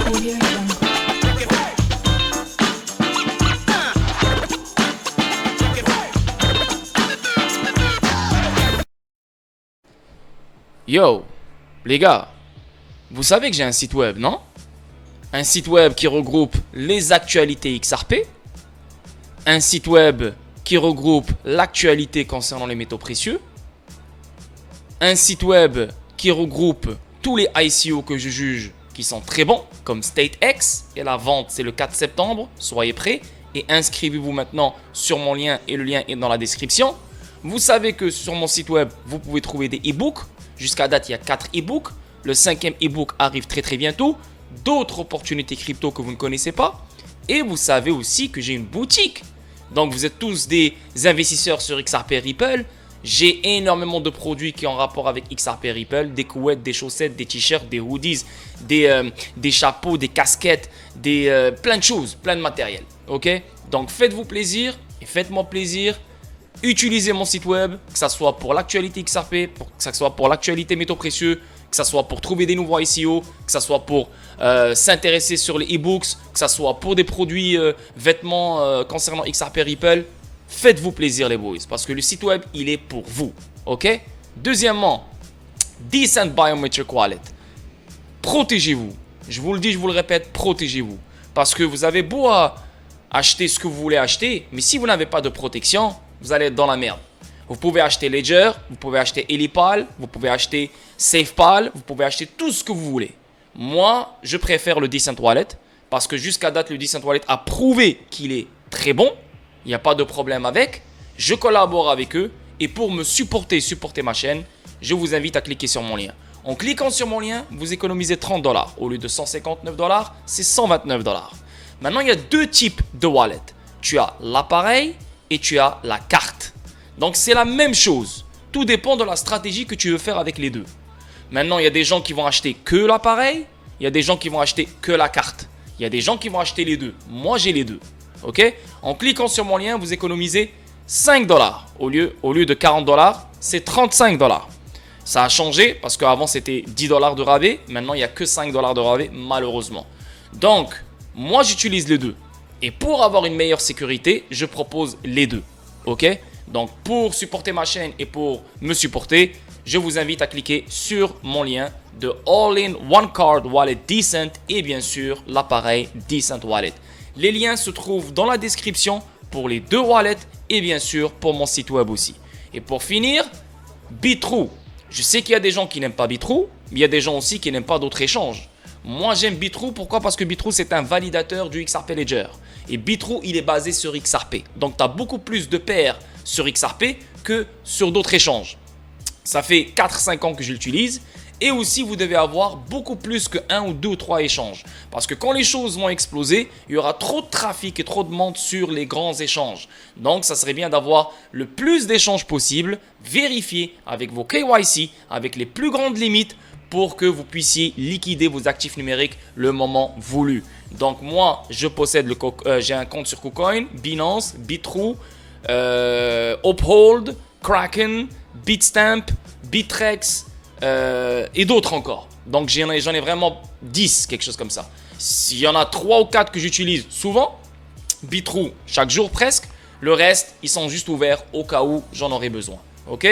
Audio Jungle. Yo, les gars, vous savez que j'ai un site web, non? Un site web qui regroupe les actualités XRP, un site web qui regroupe l'actualité concernant les métaux précieux, un site web qui regroupe tous les ICO que je juge qui sont très bons, comme StateX, et la vente c'est le 4 septembre, soyez prêts, et inscrivez-vous maintenant sur mon lien, et le lien est dans la description. Vous savez que sur mon site web, vous pouvez trouver des e-books. Jusqu'à date, il y a 4 e-books. Le 5e e-book arrive très très bientôt. D'autres opportunités crypto que vous ne connaissez pas. Et vous savez aussi que j'ai une boutique. Donc vous êtes tous des investisseurs sur XRP Ripple. J'ai énormément de produits qui ont rapport avec XRP Ripple. Des couettes, des chaussettes, des t-shirts, des hoodies, des chapeaux, des casquettes, plein de choses, plein de matériel. Ok? Donc faites-vous plaisir et faites-moi plaisir. Utilisez mon site web, que ce soit pour l'actualité XRP, que ce soit pour l'actualité métaux précieux, que ce soit pour trouver des nouveaux ICO, que ce soit pour s'intéresser sur les e-books, que ce soit pour des produits vêtements concernant XRP Ripple. Faites-vous plaisir les boys, parce que le site web, il est pour vous. Ok? Deuxièmement, Decent Biometric Wallet. Protégez-vous. Je vous le dis, je vous le répète, protégez-vous. Parce que vous avez beau acheter ce que vous voulez acheter, mais si vous n'avez pas de protection, vous allez être dans la merde. Vous pouvez acheter Ledger, vous pouvez acheter Helipal, vous pouvez acheter SafePal, vous pouvez acheter tout ce que vous voulez. Moi, je préfère le Decent Wallet parce que jusqu'à date, le Decent Wallet a prouvé qu'il est très bon. Il n'y a pas de problème avec. Je collabore avec eux et pour me supporter ma chaîne, je vous invite à cliquer sur mon lien. En cliquant sur mon lien, vous économisez 30 $. Au lieu de 159 $, c'est 129 $. Maintenant, il y a deux types de wallet. Tu as l'appareil et tu as la carte. Donc c'est la même chose. Tout dépend de la stratégie que tu veux faire avec les deux. Maintenant, il y a des gens qui vont acheter que l'appareil. Il y a des gens qui vont acheter que la carte. Il y a des gens qui vont acheter les deux. Moi, j'ai les deux. Ok? En cliquant sur mon lien, vous économisez 5 $. Au lieu de 40 $, c'est 35 $. Ça a changé parce qu'avant, c'était 10 $ de rabais. Maintenant, il n'y a que 5 $ de rabais, malheureusement. Donc, moi, j'utilise les deux. Et pour avoir une meilleure sécurité, je propose les deux. Ok? Donc, pour supporter ma chaîne et pour me supporter, je vous invite à cliquer sur mon lien de All-in One Card Wallet Decent et bien sûr l'appareil Decent Wallet. Les liens se trouvent dans la description pour les deux wallets et bien sûr pour mon site web aussi. Et pour finir, Bitrue. Je sais qu'il y a des gens qui n'aiment pas Bitrue, mais il y a des gens aussi qui n'aiment pas d'autres échanges. Moi, j'aime Bitrue. Pourquoi? Parce que Bitrue, c'est un validateur du XRP Ledger. Et Bitrue, il est basé sur XRP. Donc, tu as beaucoup plus de paires sur XRP que sur d'autres échanges. Ça fait 4-5 ans que je l'utilise. Et aussi, vous devez avoir beaucoup plus que 1 ou 2 ou 3 échanges. Parce que quand les choses vont exploser, il y aura trop de trafic et trop de monde sur les grands échanges. Donc, ça serait bien d'avoir le plus d'échanges possible, vérifier avec vos KYC, avec les plus grandes limites, pour que vous puissiez liquider vos actifs numériques le moment voulu. Donc moi, je possède j'ai un compte sur KuCoin, Binance, Bitrue, Uphold, Kraken, Bitstamp, Bittrex et d'autres encore. Donc j'en ai vraiment 10, quelque chose comme ça. S'il y en a 3 ou 4 que j'utilise souvent, Bitrue chaque jour presque, le reste, ils sont juste ouverts au cas où j'en aurai besoin. Ok?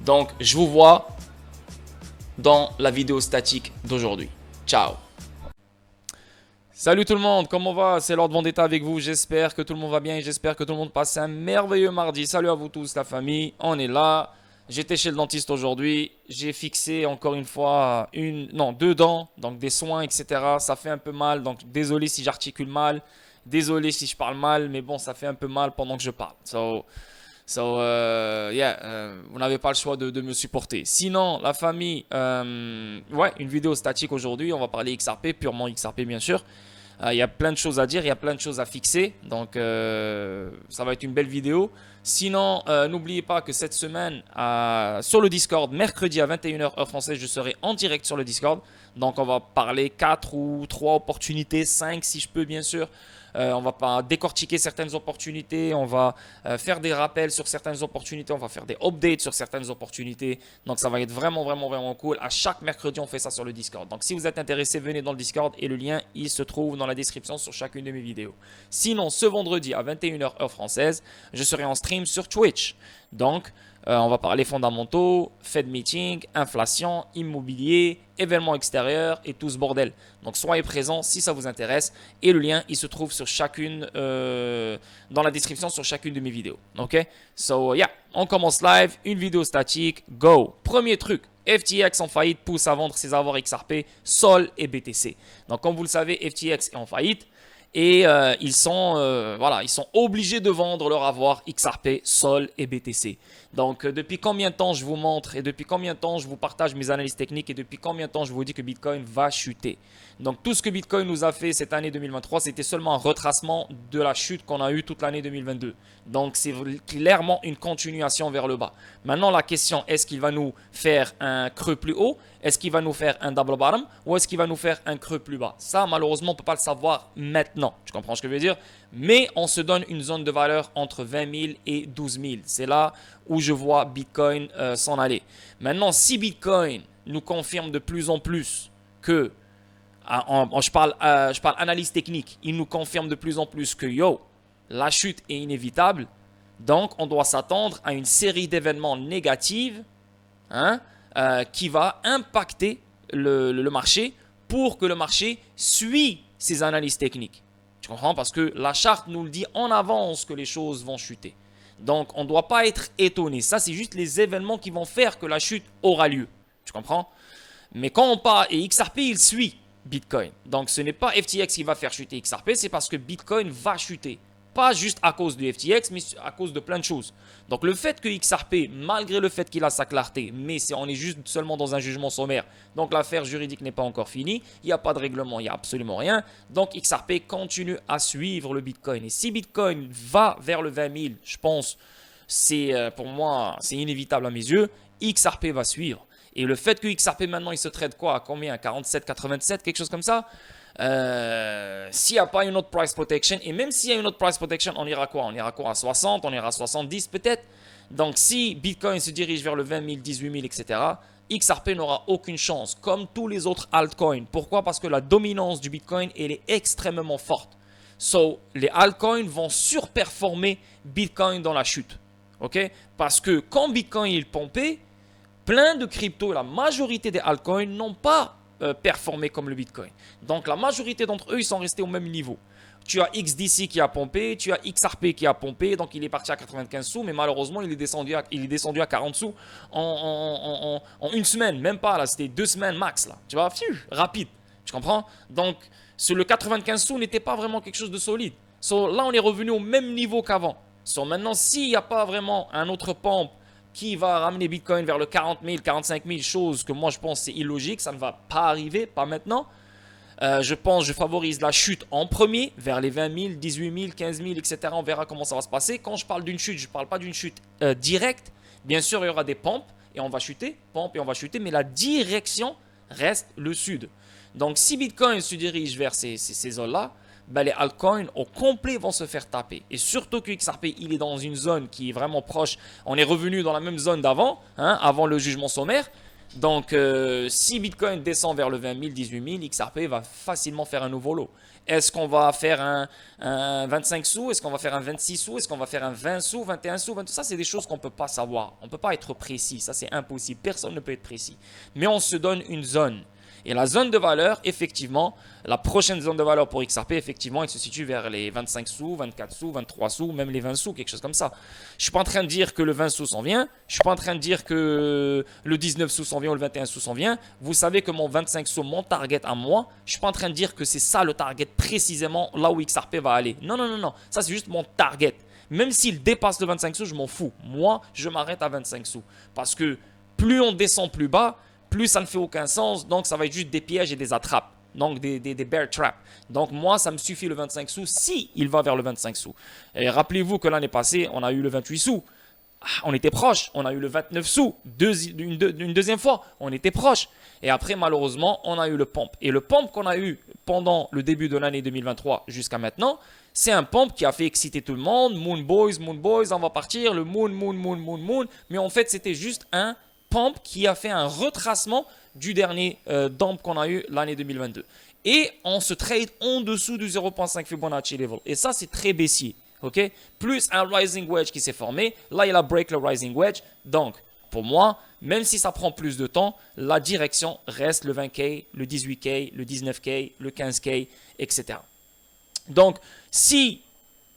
Donc je vous vois dans la vidéo statique d'aujourd'hui. Ciao. Salut tout le monde, comment va? C'est Lord Vendetta avec vous. J'espère que tout le monde va bien et j'espère que tout le monde passe un merveilleux mardi. Salut à vous tous la famille, on est là. J'étais chez le dentiste aujourd'hui. J'ai fixé encore une fois 2 dents, donc des soins, etc. Ça fait un peu mal, donc désolé si j'articule mal. Désolé si je parle mal, mais bon, ça fait un peu mal pendant que je parle. Vous n'avez pas le choix de me supporter. Sinon, la famille, une vidéo statique aujourd'hui. On va parler XRP, purement XRP bien sûr. Il y a plein de choses à dire, il y a plein de choses à fixer. Donc, ça va être une belle vidéo. Sinon, n'oubliez pas que cette semaine, sur le Discord, mercredi à 21 h heure française, je serai en direct sur le Discord. Donc, on va parler 4 ou 3 opportunités, 5 si je peux bien sûr, On va pas décortiquer certaines opportunités, on va faire des rappels sur certaines opportunités, on va faire des updates sur certaines opportunités. Donc ça va être vraiment cool. À chaque mercredi, on fait ça sur le Discord. Donc si vous êtes intéressé, venez dans le Discord et le lien, il se trouve dans la description sur chacune de mes vidéos. Sinon, ce vendredi à 21h heure française, je serai en stream sur Twitch. Donc, on va parler fondamentaux, Fed meeting, inflation, immobilier, événements extérieurs et tout ce bordel. Donc, soyez présents si ça vous intéresse. Et le lien, il se trouve sur chacune, dans la description sur chacune de mes vidéos. Ok? So, yeah, on commence live. Une vidéo statique. Go! Premier truc. FTX en faillite pousse à vendre ses avoirs XRP, Sol et BTC. Donc, comme vous le savez, FTX est en faillite. Et ils sont obligés de vendre leur avoir XRP, Sol et BTC. Donc, depuis combien de temps je vous montre et depuis combien de temps je vous partage mes analyses techniques et depuis combien de temps je vous dis que Bitcoin va chuter. Donc, tout ce que Bitcoin nous a fait cette année 2023, c'était seulement un retracement de la chute qu'on a eue toute l'année 2022. Donc, c'est clairement une continuation vers le bas. Maintenant, la question, est-ce qu'il va nous faire un creux plus haut? Est-ce qu'il va nous faire un double bottom? Ou est-ce qu'il va nous faire un creux plus bas? Ça, malheureusement, on ne peut pas le savoir maintenant. Tu comprends ce que je veux dire? Mais on se donne une zone de valeur entre 20 000 et 12 000. C'est là où je vois Bitcoin s'en aller. Maintenant, si Bitcoin nous confirme de plus en plus que, je parle analyse technique, il nous confirme de plus en plus que la chute est inévitable. Donc, on doit s'attendre à une série d'événements négatifs qui va impacter le marché pour que le marché suive ces analyses techniques. Tu comprends? Parce que la charte nous le dit en avance que les choses vont chuter. Donc, on ne doit pas être étonné. Ça, c'est juste les événements qui vont faire que la chute aura lieu. Tu comprends? Mais quand on parle, et XRP, il suit Bitcoin. Donc, ce n'est pas FTX qui va faire chuter XRP, c'est parce que Bitcoin va chuter. Pas juste à cause du FTX, mais à cause de plein de choses. Donc, le fait que XRP, malgré le fait qu'il a sa clarté, mais on est juste seulement dans un jugement sommaire, donc l'affaire juridique n'est pas encore finie, il n'y a pas de règlement, il n'y a absolument rien. Donc, XRP continue à suivre le Bitcoin. Et si Bitcoin va vers le 20 000, je pense, pour moi, c'est inévitable à mes yeux, XRP va suivre. Et le fait que XRP maintenant, il se trade quoi? À combien? 47, 87, quelque chose comme ça? S'il n'y a pas une autre price protection, et même s'il y a une autre price protection, on ira quoi? On ira quoi? À 60, on ira à 70 peut-être. Donc si Bitcoin se dirige vers le 20 000, 18 000, etc., XRP n'aura aucune chance, comme tous les autres altcoins. Pourquoi? Parce que la dominance du Bitcoin, elle est extrêmement forte. So, les altcoins vont surperformer Bitcoin dans la chute. Ok? Parce que quand Bitcoin est pompé, plein de cryptos, la majorité des altcoins n'ont pas performé comme le Bitcoin. Donc la majorité d'entre eux, ils sont restés au même niveau. Tu as XDC qui a pompé, tu as XRP qui a pompé, donc il est parti à 95 sous, mais malheureusement il est descendu à 40 sous en une semaine, même pas là, c'était 2 semaines max là. Tu vois, rapide. Tu comprends? Donc le 95 sous n'était pas vraiment quelque chose de solide. So, là on est revenu au même niveau qu'avant. So, maintenant s'il n'y a pas vraiment un autre pompe qui va ramener Bitcoin vers le 40 000, 45 000, chose que moi je pense c'est illogique, ça ne va pas arriver, pas maintenant. Je favorise la chute en premier, vers les 20 000, 18 000, 15 000, etc. On verra comment ça va se passer. Quand je parle d'une chute, je ne parle pas d'une chute directe. Bien sûr, il y aura des pompes et on va chuter, mais la direction reste le sud. Donc si Bitcoin se dirige vers ces zones-là, les altcoins au complet vont se faire taper. Et surtout que XRP, il est dans une zone qui est vraiment proche. On est revenu dans la même zone d'avant, avant le jugement sommaire. Donc, si Bitcoin descend vers le 20 000, 18 000, XRP va facilement faire un nouveau lot. Est-ce qu'on va faire un 25 sous? Est-ce qu'on va faire un 26 sous? Est-ce qu'on va faire un 20 sous, 21 sous? Ça, c'est des choses qu'on ne peut pas savoir. On ne peut pas être précis. Ça, c'est impossible. Personne ne peut être précis. Mais on se donne une zone. Et la zone de valeur, effectivement, la prochaine zone de valeur pour XRP, effectivement, elle se situe vers les 25 sous, 24 sous, 23 sous, même les 20 sous, quelque chose comme ça. Je ne suis pas en train de dire que le 20 sous s'en vient. Je ne suis pas en train de dire que le 19 sous s'en vient ou le 21 sous s'en vient. Vous savez que mon 25 sous, mon target à moi, je ne suis pas en train de dire que c'est ça le target précisément là où XRP va aller. Non, non, non, non. Ça, c'est juste mon target. Même s'il dépasse le 25 sous, je m'en fous. Moi, je m'arrête à 25 sous. Parce que plus on descend plus bas, plus ça ne fait aucun sens, donc ça va être juste des pièges et des attrapes, donc des bear traps. Donc moi, ça me suffit le 25 sous si il va vers le 25 sous. Et rappelez-vous que l'année passée, on a eu le 28 sous. On était proche, on a eu le 29 sous, une deuxième fois, on était proche. Et après, malheureusement, on a eu le pump. Et le pump qu'on a eu pendant le début de l'année 2023 jusqu'à maintenant, C'est un pump qui a fait exciter tout le monde. Moon Boys, on va partir. Le moon. Mais en fait, c'était juste un pump qui a fait un retracement du dernier dump qu'on a eu l'année 2022. Et on se trade en dessous du 0.5 Fibonacci level. Et ça, c'est très baissier. Okay? Plus un rising wedge qui s'est formé. Là, il a break le rising wedge. Donc, pour moi, même si ça prend plus de temps, la direction reste le 20K, le 18K, le 19K, le 15K, etc. Donc, si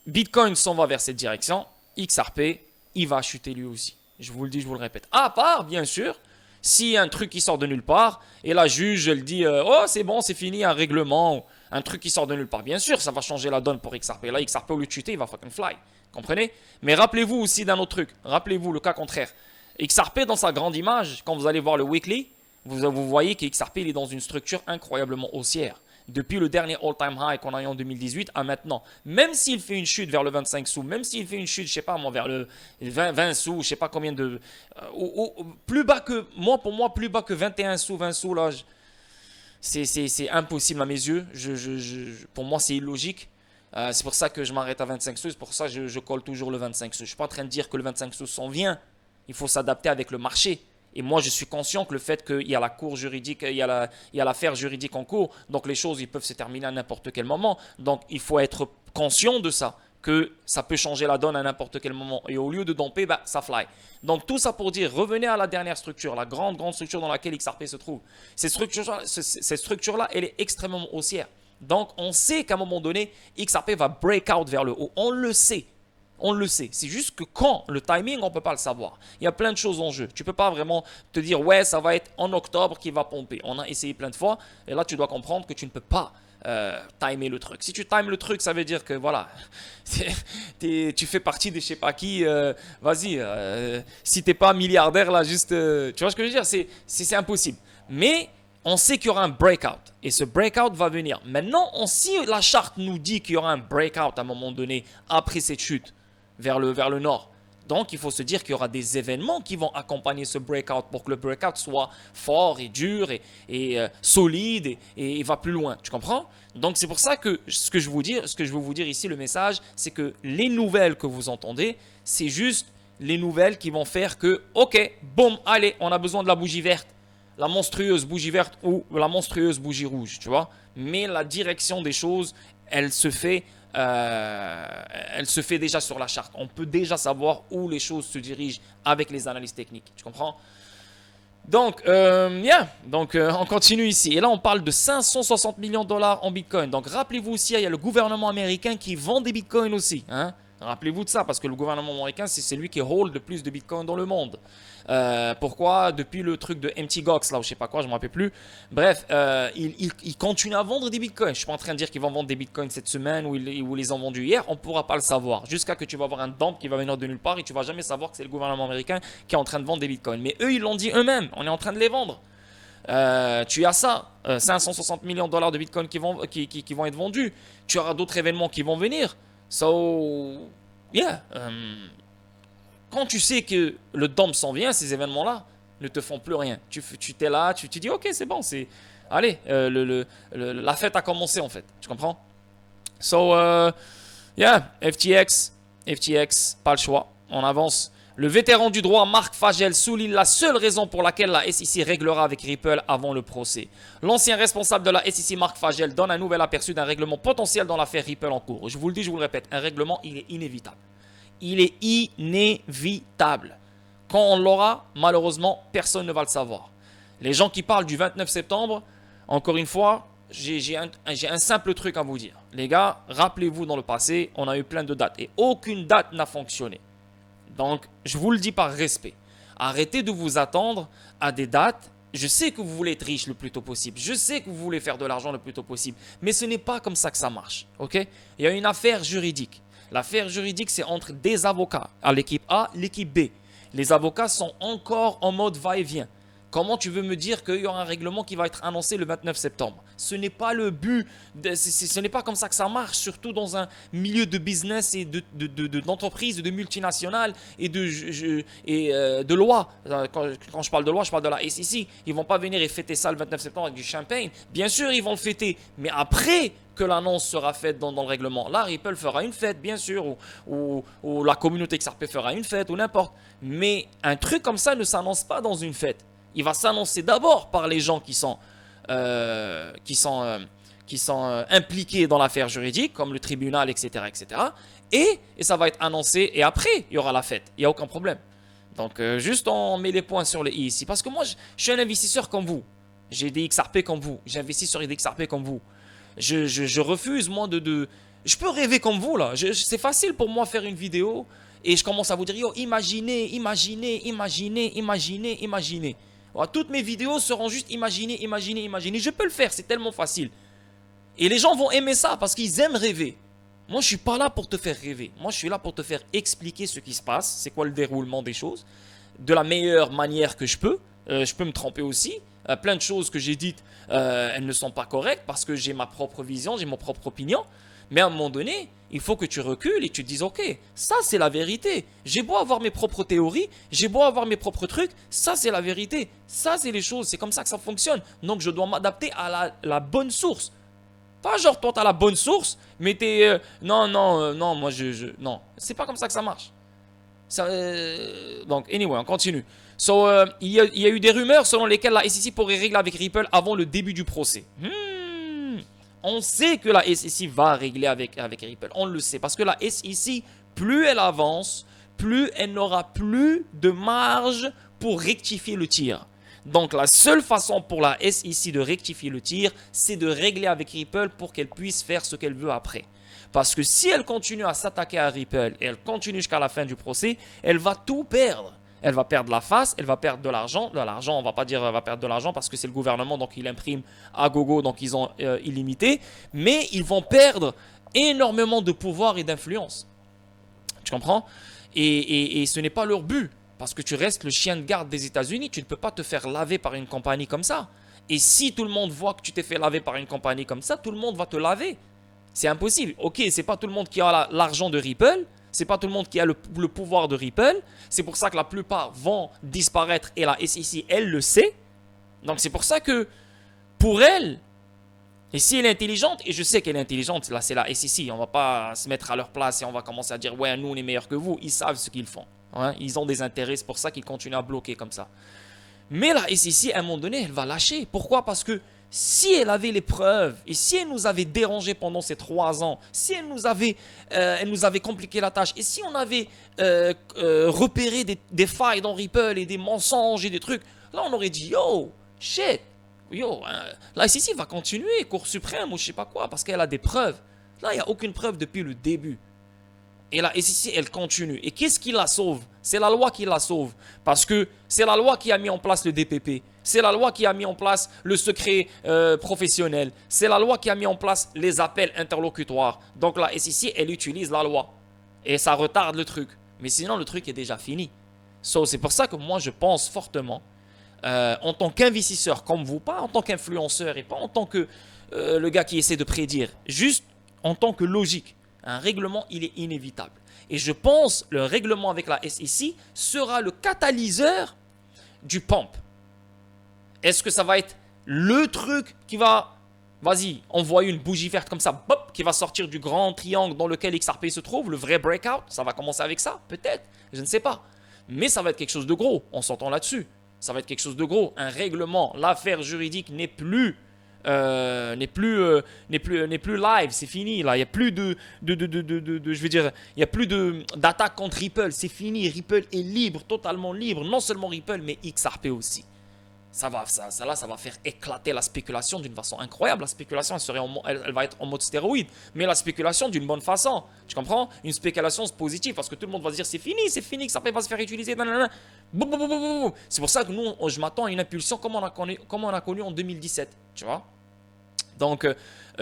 Bitcoin s'en va vers cette direction, XRP, il va chuter lui aussi. Je vous le dis, je vous le répète. À part, bien sûr, si un truc qui sort de nulle part, et la juge, elle dit oh, c'est bon, c'est fini, un règlement, un truc qui sort de nulle part. Bien sûr, ça va changer la donne pour XRP. Là, XRP, au lieu de chuter, il va fucking fly. Comprenez? Mais rappelez-vous aussi d'un autre truc. Rappelez-vous le cas contraire. XRP, dans sa grande image, quand vous allez voir le weekly, vous voyez que XRP il est dans une structure incroyablement haussière. Depuis le dernier all-time high qu'on a eu en 2018 à maintenant. Même s'il fait une chute vers le 25 sous, même s'il fait une chute, je sais pas moi, vers le 20 sous, je sais pas combien de... plus bas que... pour moi, plus bas que 21 sous, 20 sous, là, c'est impossible à mes yeux. Pour moi, c'est illogique. C'est pour ça que je m'arrête à 25 sous, c'est pour ça que je colle toujours le 25 sous. Je ne suis pas en train de dire que le 25 sous s'en vient. Il faut s'adapter avec le marché. Et moi, je suis conscient que le fait qu'il y a la cour juridique, il y a l'affaire juridique en cours, donc les choses, ils peuvent se terminer à n'importe quel moment. Donc, il faut être conscient de ça, que ça peut changer la donne à n'importe quel moment. Et au lieu de domper, bah, ça fly. Donc, tout ça pour dire, revenez à la dernière structure, la grande structure dans laquelle XRP se trouve. Cette structure-là, elle est extrêmement haussière. Donc, on sait qu'à un moment donné, XRP va break out vers le haut. On le sait. On le sait. C'est juste que quand, le timing, on ne peut pas le savoir. Il y a plein de choses en jeu. Tu ne peux pas vraiment te dire, ouais, ça va être en octobre qu'il va pomper. On a essayé plein de fois. Et là, tu dois comprendre que tu ne peux pas timer le truc. Si tu times le truc, ça veut dire que, voilà, tu fais partie de je sais pas qui. Vas-y, si tu n'es pas milliardaire, là, juste... tu vois ce que je veux dire? C'est impossible. Mais... on sait qu'il y aura un breakout. Et ce breakout va venir. Maintenant, si la charte nous dit qu'il y aura un breakout à un moment donné, après cette chute, vers le nord. Donc, il faut se dire qu'il y aura des événements qui vont accompagner ce breakout pour que le breakout soit fort et dur et solide et va plus loin. Tu comprends? Donc, c'est pour ça que ce que je veux vous dire ici, le message, c'est que les nouvelles que vous entendez, c'est juste les nouvelles qui vont faire que, ok, boum, allez, on a besoin de la bougie verte. La monstrueuse bougie verte ou la monstrueuse bougie rouge, tu vois. Mais la direction des choses, elle se fait déjà sur la charte. On peut déjà savoir où les choses se dirigent avec les analyses techniques, tu comprends? Donc, on continue ici. Et là, on parle de 560 millions de dollars en Bitcoin. Donc, rappelez-vous aussi, il y a le gouvernement américain qui vend des Bitcoins aussi, hein. Rappelez-vous de ça, parce que le gouvernement américain, c'est celui qui hold le plus de Bitcoin dans le monde. Pourquoi? Depuis le truc de Mt. Gox, là, ou je sais pas quoi, je ne me rappelle plus. Bref, ils continuent à vendre des Bitcoins. Je ne suis pas en train de dire qu'ils vont vendre des Bitcoins cette semaine ou ils les ont vendus hier. On ne pourra pas le savoir. Jusqu'à que tu vas avoir un dump qui va venir de nulle part et tu ne vas jamais savoir que c'est le gouvernement américain qui est en train de vendre des Bitcoins. Mais eux, ils l'ont dit eux-mêmes. On est en train de les vendre. Tu as ça, 560 millions de dollars de Bitcoin qui vont être vendus. Tu auras d'autres événements qui vont venir. So, yeah. Quand tu sais que le dump s'en vient, ces événements-là ne te font plus rien. Tu t'es là, tu te dis, ok, c'est bon, allez, la fête a commencé en fait. Tu comprends? So, yeah, FTX, pas le choix. On avance. Le vétéran du droit Mark Fagel souligne la seule raison pour laquelle la SEC réglera avec Ripple avant le procès. L'ancien responsable de la SEC, Mark Fagel, donne un nouvel aperçu d'un règlement potentiel dans l'affaire Ripple en cours. Je vous le dis, je vous le répète, un règlement, il est inévitable. Il est inévitable. Quand on l'aura, malheureusement, personne ne va le savoir. Les gens qui parlent du 29 septembre, encore une fois, j'ai un simple truc à vous dire. Les gars, rappelez-vous dans le passé, on a eu plein de dates et aucune date n'a fonctionné. Donc, je vous le dis par respect. Arrêtez de vous attendre à des dates. Je sais que vous voulez être riche le plus tôt possible. Je sais que vous voulez faire de l'argent le plus tôt possible. Mais ce n'est pas comme ça que ça marche. Okay? Il y a une affaire juridique. L'affaire juridique, c'est entre des avocats à l'équipe A, l'équipe B. Les avocats sont encore en mode va-et-vient. Comment tu veux me dire qu'il y aura un règlement qui va être annoncé le 29 septembre? Ce n'est pas le but, ce n'est pas comme ça que ça marche, surtout dans un milieu de business et d'entreprise, de multinationales et de loi. Quand je parle de loi, je parle de la SEC. Ils vont pas venir et fêter ça le 29 septembre avec du champagne. Bien sûr, ils vont le fêter, mais après que l'annonce sera faite dans le règlement. Là, Ripple fera une fête, bien sûr, ou la communauté XRP fera une fête, ou n'importe. Mais un truc comme ça ne s'annonce pas dans une fête. Il va s'annoncer d'abord par les gens qui sont impliqués dans l'affaire juridique, comme le tribunal, etc., etc. Et ça va être annoncé, et après, il y aura la fête. Il n'y a aucun problème. Donc, juste on met les points sur les i ici. Parce que moi, je suis un investisseur comme vous. J'ai des XRP comme vous. J'investis sur des XRP comme vous. Je refuse, moi, Je peux rêver comme vous, là. C'est facile pour moi faire une vidéo et je commence à vous dire, yo, imaginez. Voilà, toutes mes vidéos seront juste imaginer. Je peux le faire, c'est tellement facile. Et les gens vont aimer ça parce qu'ils aiment rêver. Moi, je ne suis pas là pour te faire rêver. Moi, je suis là pour te faire expliquer ce qui se passe, c'est quoi le déroulement des choses, de la meilleure manière que je peux. Je peux me tromper aussi. Plein de choses que j'ai dites, elles ne sont pas correctes parce que j'ai ma propre vision, j'ai mon propre opinion. Mais à un moment donné, il faut que tu recules et tu te dises, ok, ça c'est la vérité. J'ai beau avoir mes propres théories, j'ai beau avoir mes propres trucs, ça c'est la vérité. Ça c'est les choses, c'est comme ça que ça fonctionne. Donc je dois m'adapter à la bonne source. Pas genre toi t'as la bonne source, mais t'es... non, moi non, c'est pas comme ça que ça marche. Donc, anyway, on continue. Il y a eu des rumeurs selon lesquelles la SEC pourrait régler avec Ripple avant le début du procès. On sait que la SEC va régler avec Ripple. On le sait. Parce que la SEC, plus elle avance, plus elle n'aura plus de marge pour rectifier le tir. Donc, la seule façon pour la SEC de rectifier le tir, c'est de régler avec Ripple pour qu'elle puisse faire ce qu'elle veut après. Parce que si elle continue à s'attaquer à Ripple et elle continue jusqu'à la fin du procès, elle va tout perdre. Elle va perdre la face, elle va perdre de l'argent. De l'argent, on ne va pas dire elle va perdre de l'argent parce que c'est le gouvernement, donc il imprime à gogo, donc ils ont illimité. Mais ils vont perdre énormément de pouvoir et d'influence. Tu comprends? Et ce n'est pas leur but. Parce que tu restes le chien de garde des États-Unis, tu ne peux pas te faire laver par une compagnie comme ça. Et si tout le monde voit que tu t'es fait laver par une compagnie comme ça, tout le monde va te laver. C'est impossible. Ok, c'est pas tout le monde qui a l'argent de Ripple, c'est pas tout le monde qui a le pouvoir de Ripple. C'est pour ça que la plupart vont disparaître et la SEC, elle le sait. Donc c'est pour ça que pour elle, et si elle est intelligente, et je sais qu'elle est intelligente, là c'est la SEC, on va pas se mettre à leur place et on va commencer à dire ouais, nous on est meilleurs que vous. Ils savent ce qu'ils font. Hein? Ils ont des intérêts, c'est pour ça qu'ils continuent à bloquer comme ça. Mais la SEC, à un moment donné, elle va lâcher. Pourquoi? Parce que si elle avait les preuves et si elle nous avait dérangé pendant ces 3 ans, si elle nous avait compliqué la tâche et si on avait repéré des failles dans Ripple et des mensonges et des trucs, là on aurait dit yo, shit, la SEC va continuer, Cour suprême ou je sais pas quoi, parce qu'elle a des preuves. Là il n'y a aucune preuve depuis le début. Et la SEC, elle continue. Et qu'est-ce qui la sauve? C'est la loi qui la sauve. Parce que c'est la loi qui a mis en place le DPP. C'est la loi qui a mis en place le secret professionnel. C'est la loi qui a mis en place les appels interlocutoires. Donc la SEC, elle utilise la loi. Et ça retarde le truc. Mais sinon, le truc est déjà fini. C'est pour ça que moi, je pense fortement, en tant qu'investisseur comme vous, pas en tant qu'influenceur et pas en tant que le gars qui essaie de prédire, juste en tant que logique. Un règlement, il est inévitable. Et je pense le règlement avec la SEC sera le catalyseur du pump. Est-ce que ça va être le truc qui va, vas-y, envoyer une bougie verte comme ça, bop, qui va sortir du grand triangle dans lequel XRP se trouve, le vrai breakout? Ça va commencer avec ça? Peut-être, je ne sais pas. Mais ça va être quelque chose de gros, on s'entend là-dessus. Ça va être quelque chose de gros. Un règlement, l'affaire juridique n'est plus live, c'est fini là. Il y a plus je veux dire, il y a plus d'attaque contre Ripple, c'est fini. Ripple est libre, totalement libre. Non seulement Ripple, mais XRP aussi. Ça va faire éclater la spéculation d'une façon incroyable. La spéculation, elle va être en mode stéroïde, mais la spéculation d'une bonne façon. Tu comprends? Une spéculation positive parce que tout le monde va se dire c'est fini, XRP va se faire utiliser. C'est pour ça que nous, je m'attends à une impulsion comme on a connu en 2017. Tu vois? Donc,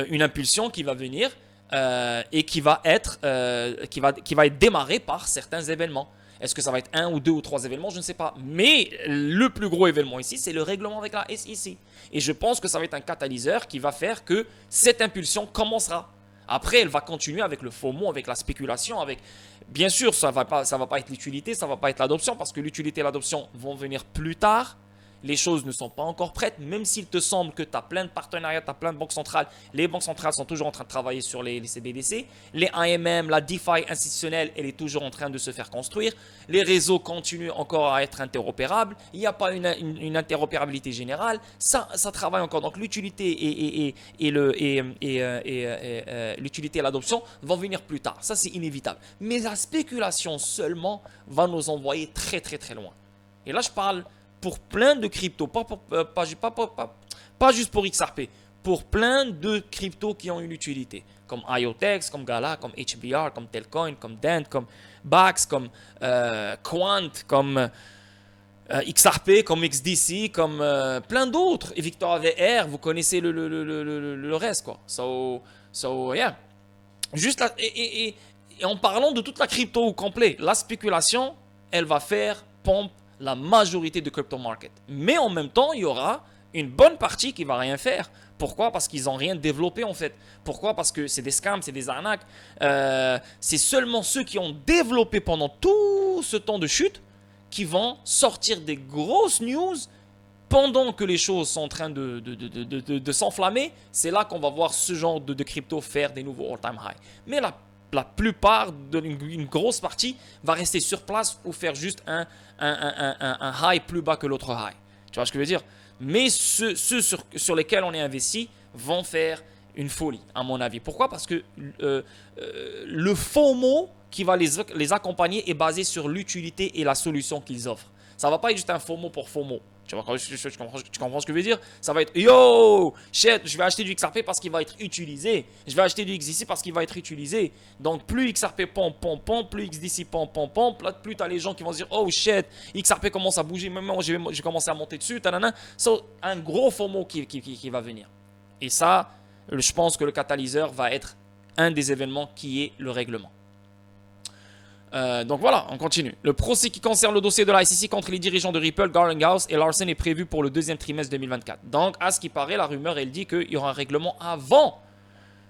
une impulsion qui va venir et qui va être démarrée par certains événements. Est-ce que ça va être un ou deux ou trois événements? Je ne sais pas. Mais le plus gros événement ici, c'est le règlement avec la SEC. Et je pense que ça va être un catalyseur qui va faire que cette impulsion commencera. Après, elle va continuer avec le FOMO, avec la spéculation, avec... Bien sûr, ça va pas être l'utilité, ça va pas être l'adoption, parce que l'utilité et l'adoption vont venir plus tard. Les choses ne sont pas encore prêtes, même s'il te semble que tu as plein de partenariats, tu as plein de banques centrales. Les banques centrales sont toujours en train de travailler sur les CBDC. Les AMM, la DeFi institutionnelle, elle est toujours en train de se faire construire. Les réseaux continuent encore à être interopérables. Il n'y a pas une interopérabilité générale. Ça travaille encore. Donc l'utilité l'utilité et l'adoption vont venir plus tard. Ça, c'est inévitable. Mais la spéculation seulement va nous envoyer très très très loin. Et là, je parle pour plein de cryptos, pas juste pour XRP, pour plein de cryptos qui ont une utilité, comme IOTEX, comme Gala, comme HBR, comme Telcoin, comme Dent, comme Bax, comme Quant, comme XRP, comme XDC, comme plein d'autres. Et Victor AVR, vous connaissez le reste, quoi. So yeah. Juste là, et en parlant de toute la crypto au complet, la spéculation, elle va faire pompe la majorité de crypto market. Mais en même temps, il y aura une bonne partie qui va rien faire. Pourquoi? Parce qu'ils n'ont rien développé en fait. Pourquoi? Parce que c'est des scams, c'est des arnaques. C'est seulement ceux qui ont développé pendant tout ce temps de chute qui vont sortir des grosses news pendant que les choses sont en train de s'enflammer. C'est là qu'on va voir ce genre de crypto faire des nouveaux all-time high. Mais la plupart, une grosse partie, va rester sur place ou faire juste un high plus bas que l'autre high. Tu vois ce que je veux dire? Mais ceux sur lesquels on est investi vont faire une folie, à mon avis. Pourquoi? Parce que le FOMO qui va les accompagner est basé sur l'utilité et la solution qu'ils offrent. Ça ne va pas être juste un FOMO pour FOMO. Tu comprends ce que je veux dire? Ça va être yo, shit, je vais acheter du XRP parce qu'il va être utilisé. Je vais acheter du XDC parce qu'il va être utilisé. Donc plus XRP pompe, plus XDC pompe, là, plus tu as les gens qui vont se dire oh shit, XRP commence à bouger, même moi j'ai commencé à monter dessus. So, un gros FOMO qui va venir. Et ça, je pense que le catalyseur va être un des événements qui est le règlement. Donc voilà, on continue. Le procès qui concerne le dossier de la SEC contre les dirigeants de Ripple, Garlinghouse et Larsen est prévu pour le deuxième trimestre 2024. Donc, à ce qui paraît, la rumeur, elle dit qu'il y aura un règlement avant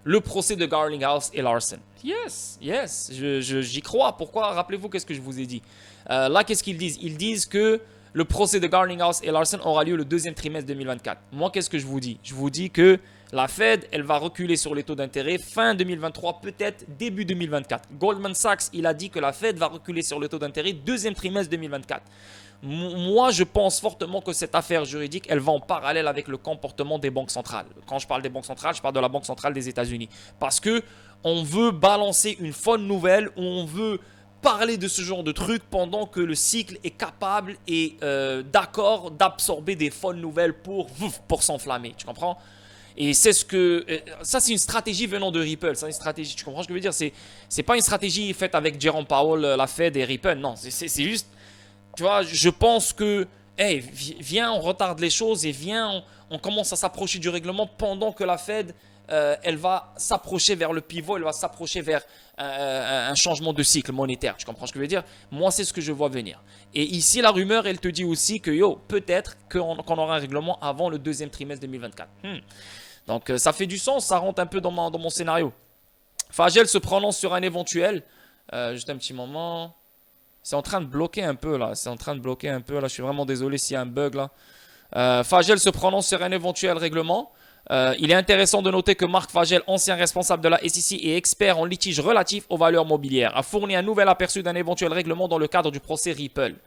le procès de Garlinghouse et Larsen. Yes, j'y crois. Pourquoi? Rappelez-vous qu'est-ce que je vous ai dit. Là, qu'est-ce qu'ils disent? Ils disent que le procès de Garlinghouse et Larsen aura lieu le deuxième trimestre 2024. Moi, qu'est-ce que je vous dis? Je vous dis que la Fed, elle va reculer sur les taux d'intérêt fin 2023, peut-être début 2024. Goldman Sachs, il a dit que la Fed va reculer sur les taux d'intérêt deuxième trimestre 2024. Moi, je pense fortement que cette affaire juridique, elle va en parallèle avec le comportement des banques centrales. Quand je parle des banques centrales, je parle de la Banque centrale des États-Unis. Parce que on veut balancer une bonne nouvelle, ou on veut parler de ce genre de truc pendant que le cycle est capable et d'accord d'absorber des bonnes nouvelles pour s'enflammer. Tu comprends? Et c'est ce que... ça, c'est une stratégie venant de Ripple. C'est une stratégie, tu comprends ce que je veux dire? C'est pas une stratégie faite avec Jerome Powell, la Fed et Ripple. Non, c'est juste... Tu vois, je pense que... Hey, viens, on retarde les choses et viens, on commence à s'approcher du règlement pendant que la Fed, elle va s'approcher vers le pivot, elle va s'approcher vers un changement de cycle monétaire. Tu comprends ce que je veux dire? Moi, c'est ce que je vois venir. Et ici, la rumeur, elle te dit aussi que, peut-être qu'on aura un règlement avant le deuxième trimestre 2024. Donc, ça fait du sens, ça rentre un peu dans mon scénario. Fagel se prononce sur un éventuel. Juste un petit moment. C'est en train de bloquer un peu là. Je suis vraiment désolé s'il y a un bug là. Fagel se prononce sur un éventuel règlement. Il est intéressant de noter que Marc Fagel, ancien responsable de la SEC et expert en litige relatif aux valeurs mobilières, a fourni un nouvel aperçu d'un éventuel règlement dans le cadre du procès Ripple.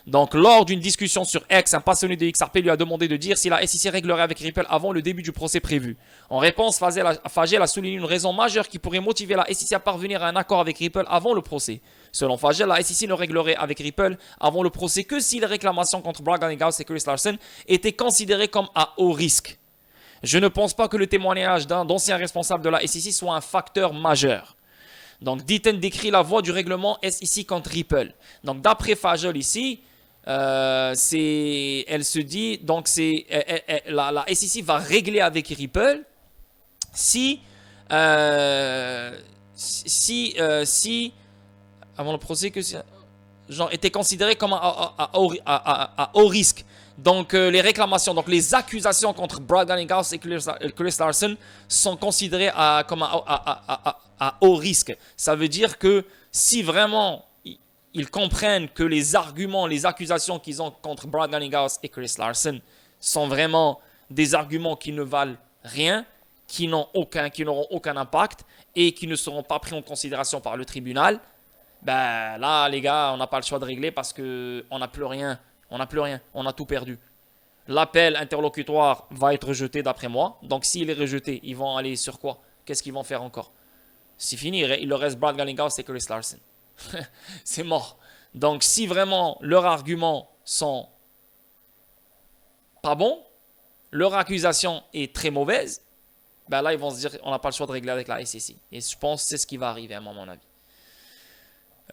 Donc, lors d'une discussion sur X, un passionné de XRP lui a demandé de dire si la SEC réglerait avec Ripple avant le début du procès prévu. En réponse, Fagel a souligné une raison majeure qui pourrait motiver la SEC à parvenir à un accord avec Ripple avant le procès. Selon Fagel, la SEC ne réglerait avec Ripple avant le procès que si les réclamations contre Garlinghouse et Chris Larsen étaient considérées comme à haut risque. Je ne pense pas que le témoignage d'un ancien responsable de la SEC soit un facteur majeur. Donc, Deaton décrit la voie du règlement SEC contre Ripple. Donc, d'après Fagel ici, elle se dit, donc la SEC va régler avec Ripple si avant le procès que genre, étaient considérées comme à haut risque. Donc, les réclamations, donc les accusations contre Brad Garlinghouse et Chris Larson sont considérées comme à haut risque. Ça veut dire que si vraiment ils comprennent que les arguments, les accusations qu'ils ont contre Brad Garlinghouse et Chris Larson sont vraiment des arguments qui ne valent rien, qui n'auront aucun impact et qui ne seront pas pris en considération par le tribunal, ben là, les gars, on n'a pas le choix de régler parce qu'on n'a plus rien. On n'a plus rien. On a tout perdu. L'appel interlocutoire va être rejeté d'après moi. Donc, s'il est rejeté, ils vont aller sur quoi? Qu'est-ce qu'ils vont faire encore? C'est fini. Il leur reste Brad Garlinghouse et Chris Larson. C'est mort. Donc, si vraiment leurs arguments sont pas bons, leur accusation est très mauvaise, ben là, ils vont se dire on n'a pas le choix de régler avec la SEC. Et je pense que c'est ce qui va arriver à mon avis.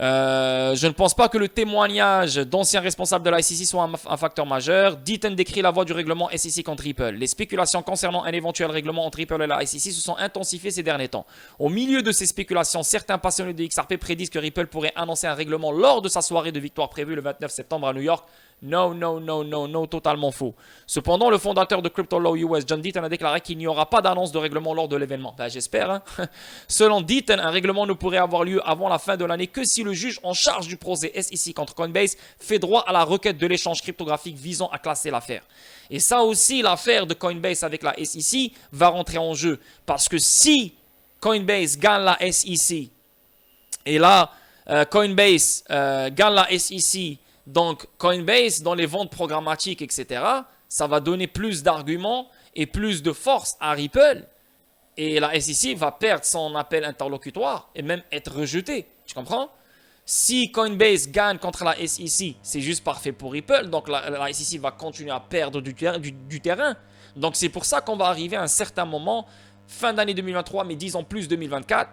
Je ne pense pas que le témoignage d'anciens responsables de la SEC soit un facteur majeur. Deaton décrit la voie du règlement SEC contre Ripple. Les spéculations concernant un éventuel règlement entre Ripple et la SEC se sont intensifiées ces derniers temps. Au milieu de ces spéculations, certains passionnés de XRP prédisent que Ripple pourrait annoncer un règlement lors de sa soirée de victoire prévue le 29 septembre à New York. Non, totalement faux. Cependant, le fondateur de Crypto Law US, John Deaton, a déclaré qu'il n'y aura pas d'annonce de règlement lors de l'événement. Ben, j'espère. Hein. Selon Deaton, un règlement ne pourrait avoir lieu avant la fin de l'année que si le juge en charge du procès SEC contre Coinbase fait droit à la requête de l'échange cryptographique visant à classer l'affaire. Et ça aussi, l'affaire de Coinbase avec la SEC va rentrer en jeu. Parce que si Coinbase gagne la SEC, et là, Coinbase gagne la SEC, donc Coinbase, dans les ventes programmatiques, etc., ça va donner plus d'arguments et plus de force à Ripple. Et la SEC va perdre son appel interlocutoire et même être rejetée. Tu comprends? Si Coinbase gagne contre la SEC, c'est juste parfait pour Ripple. Donc la SEC va continuer à perdre du terrain. Donc c'est pour ça qu'on va arriver à un certain moment, fin d'année 2023, mais disons plus 2024.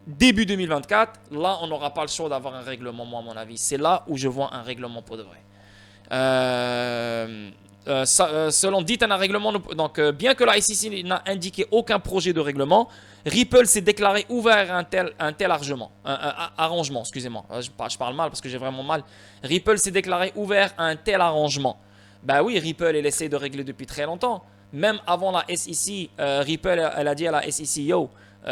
Début 2024, là, on n'aura pas le choix d'avoir un règlement, moi, à mon avis. C'est là où je vois un règlement pour de vrai. Selon Deaton, un règlement... Donc, bien que la SEC n'a indiqué aucun projet de règlement, Ripple s'est déclaré ouvert à un tel arrangement. Excusez-moi, je parle mal parce que j'ai vraiment mal. Ripple s'est déclaré ouvert à un tel arrangement. Ben oui, Ripple, elle essaie de régler depuis très longtemps. Même avant la SEC, Ripple, elle a dit à la SEC, yo,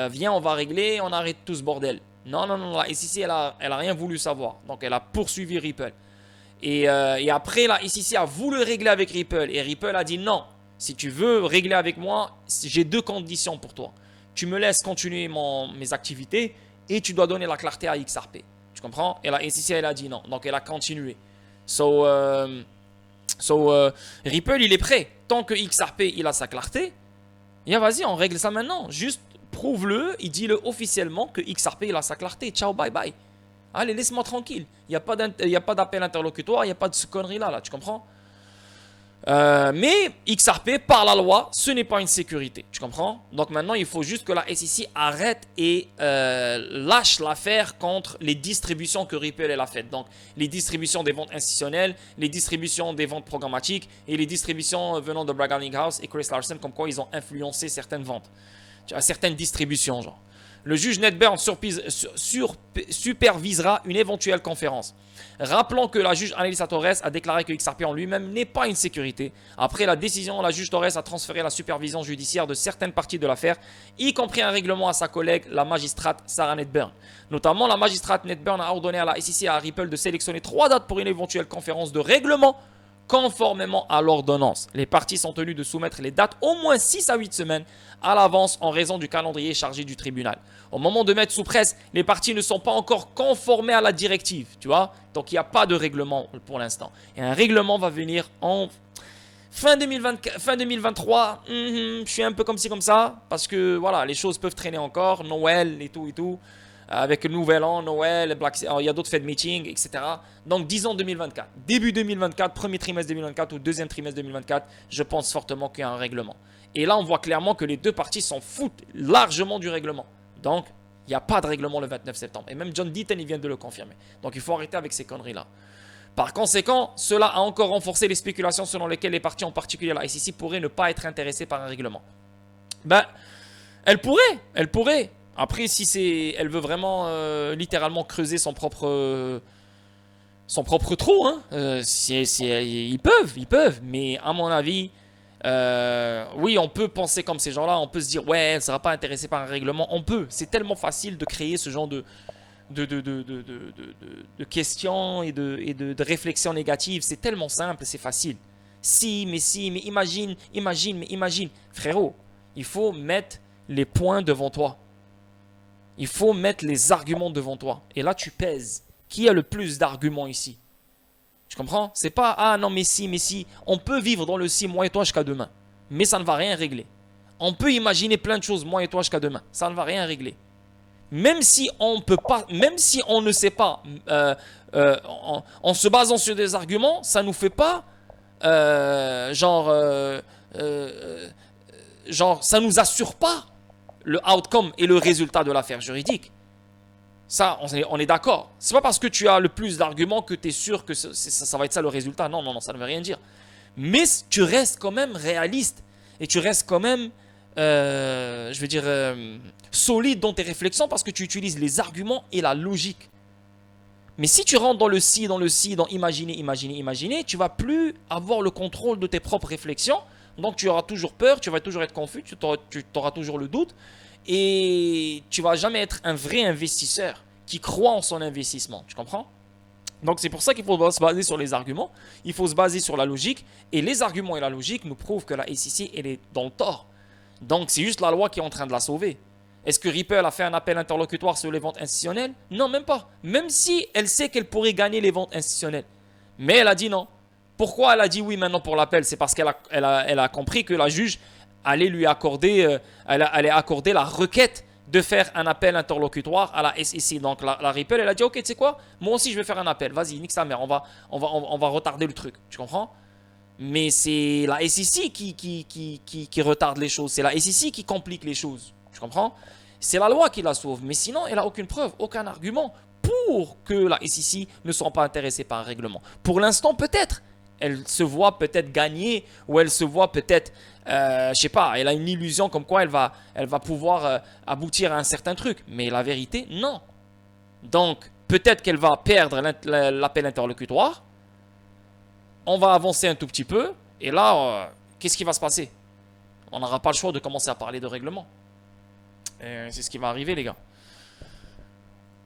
viens, on va régler, on arrête tout ce bordel. Non, la SEC, elle a rien voulu savoir. Donc, elle a poursuivi Ripple. Et après, la SEC a voulu régler avec Ripple. Et Ripple a dit non, si tu veux régler avec moi, j'ai deux conditions pour toi. Tu me laisses continuer mes activités et tu dois donner la clarté à XRP. Tu comprends? Et la SEC, elle a dit non. Donc, elle a continué. Ripple, il est prêt. Tant que XRP, il a sa clarté, et vas-y, on règle ça maintenant. Juste prouve-le, il dit-le officiellement que XRP, il a sa clarté. Ciao, bye bye. Allez, laisse-moi tranquille. Il n'y a pas d'appel interlocutoire, il n'y a pas de ce connerie-là, là, tu comprends? Mais XRP, par la loi, ce n'est pas une sécurité. Tu comprends? Donc maintenant, il faut juste que la SEC arrête et lâche l'affaire contre les distributions que Ripple elle a faites. Donc les distributions des ventes institutionnelles, les distributions des ventes programmatiques et les distributions venant de Brad Garlinghouse et Chris Larson, comme quoi ils ont influencé certaines ventes, certaines distributions, genre. Le juge Ned Burns supervisera une éventuelle conférence. Rappelons que la juge Annalisa Torres a déclaré que XRP en lui-même n'est pas une sécurité. Après la décision, la juge Torres a transféré la supervision judiciaire de certaines parties de l'affaire, y compris un règlement à sa collègue, la magistrate Sarah Ned Burns. Notamment, la magistrate Ned Burns a ordonné à la SEC et à Ripple de sélectionner 3 dates pour une éventuelle conférence de règlement conformément à l'ordonnance. Les parties sont tenues de soumettre les dates au moins 6 à 8 semaines à l'avance en raison du calendrier chargé du tribunal. Au moment de mettre sous presse, les parties ne sont pas encore conformées à la directive, tu vois. Donc il n'y a pas de règlement pour l'instant. Et un règlement va venir en fin 2023. Je suis un peu comme ci comme ça parce que voilà, les choses peuvent traîner encore, Noël et tout. Avec le nouvel an, Noël, il y a d'autres fêtes meeting, etc. Donc disons 2024. Début 2024, premier trimestre 2024 ou deuxième trimestre 2024, je pense fortement qu'il y a un règlement. Et là, on voit clairement que les deux parties s'en foutent largement du règlement. Donc, il n'y a pas de règlement le 29 septembre. Et même John Deaton, il vient de le confirmer. Donc, il faut arrêter avec ces conneries-là. Par conséquent, cela a encore renforcé les spéculations selon lesquelles les parties, en particulier la SEC, pourraient ne pas être intéressées par un règlement. Ben, elle pourrait. Après, si elle veut vraiment littéralement creuser son propre son propre trou, hein. Ils peuvent, mais à mon avis, oui, on peut penser comme ces gens-là, on peut se dire, ouais, elle ne sera pas intéressée par un règlement, on peut. C'est tellement facile de créer ce genre de questions et de réflexions négatives, c'est tellement simple, c'est facile. Si, mais imagine. Frérot, il faut mettre les points devant toi. Il faut mettre les arguments devant toi. Et là, tu pèses. Qui a le plus d'arguments ici? Tu comprends? C'est pas, ah non, mais si. On peut vivre dans le si, moi et toi, jusqu'à demain. Mais ça ne va rien régler. On peut imaginer plein de choses, moi et toi, jusqu'à demain. Ça ne va rien régler. Même si on peut pas, même si on ne sait pas, en se basant sur des arguments, ça nous fait pas, genre, ça nous assure pas le outcome et le résultat de l'affaire juridique. Ça, on est d'accord. C'est pas parce que tu as le plus d'arguments que tu es sûr que ça va être ça le résultat. Non, ça ne veut rien dire. Mais tu restes quand même réaliste et tu restes quand même, solide dans tes réflexions parce que tu utilises les arguments et la logique. Mais si tu rentres dans le si, dans imaginer, tu vas plus avoir le contrôle de tes propres réflexions. Donc tu auras toujours peur, tu vas toujours être confus, tu auras toujours le doute. Et tu vas jamais être un vrai investisseur qui croit en son investissement. Tu comprends? Donc c'est pour ça qu'il faut se baser sur les arguments. Il faut se baser sur la logique. Et les arguments et la logique nous prouvent que la SEC, elle est dans le tort. Donc c'est juste la loi qui est en train de la sauver. Est-ce que Ripple a fait un appel interlocutoire sur les ventes institutionnelles? Non, même pas. Même si elle sait qu'elle pourrait gagner les ventes institutionnelles. Mais elle a dit non. Pourquoi elle a dit oui maintenant pour l'appel? C'est parce qu'elle a compris que la juge allait lui accorder, allait accorder la requête de faire un appel interlocutoire à la SEC. Donc la Ripple, elle a dit ok, tu sais quoi? Moi aussi je vais faire un appel. Vas-y, nique sa mère, on va retarder le truc. Tu comprends? Mais c'est la SEC qui retarde les choses. C'est la SEC qui complique les choses. Tu comprends? C'est la loi qui la sauve. Mais sinon, elle n'a aucune preuve, aucun argument pour que la SEC ne soit pas intéressée par un règlement. Pour l'instant, peut-être. Elle se voit peut-être gagner ou elle se voit peut-être, je sais pas, elle a une illusion comme quoi elle va pouvoir aboutir à un certain truc. Mais la vérité, non. Donc, peut-être qu'elle va perdre l'appel interlocutoire. On va avancer un tout petit peu. Et là, qu'est-ce qui va se passer? On n'aura pas le choix de commencer à parler de règlement. C'est ce qui va arriver, les gars.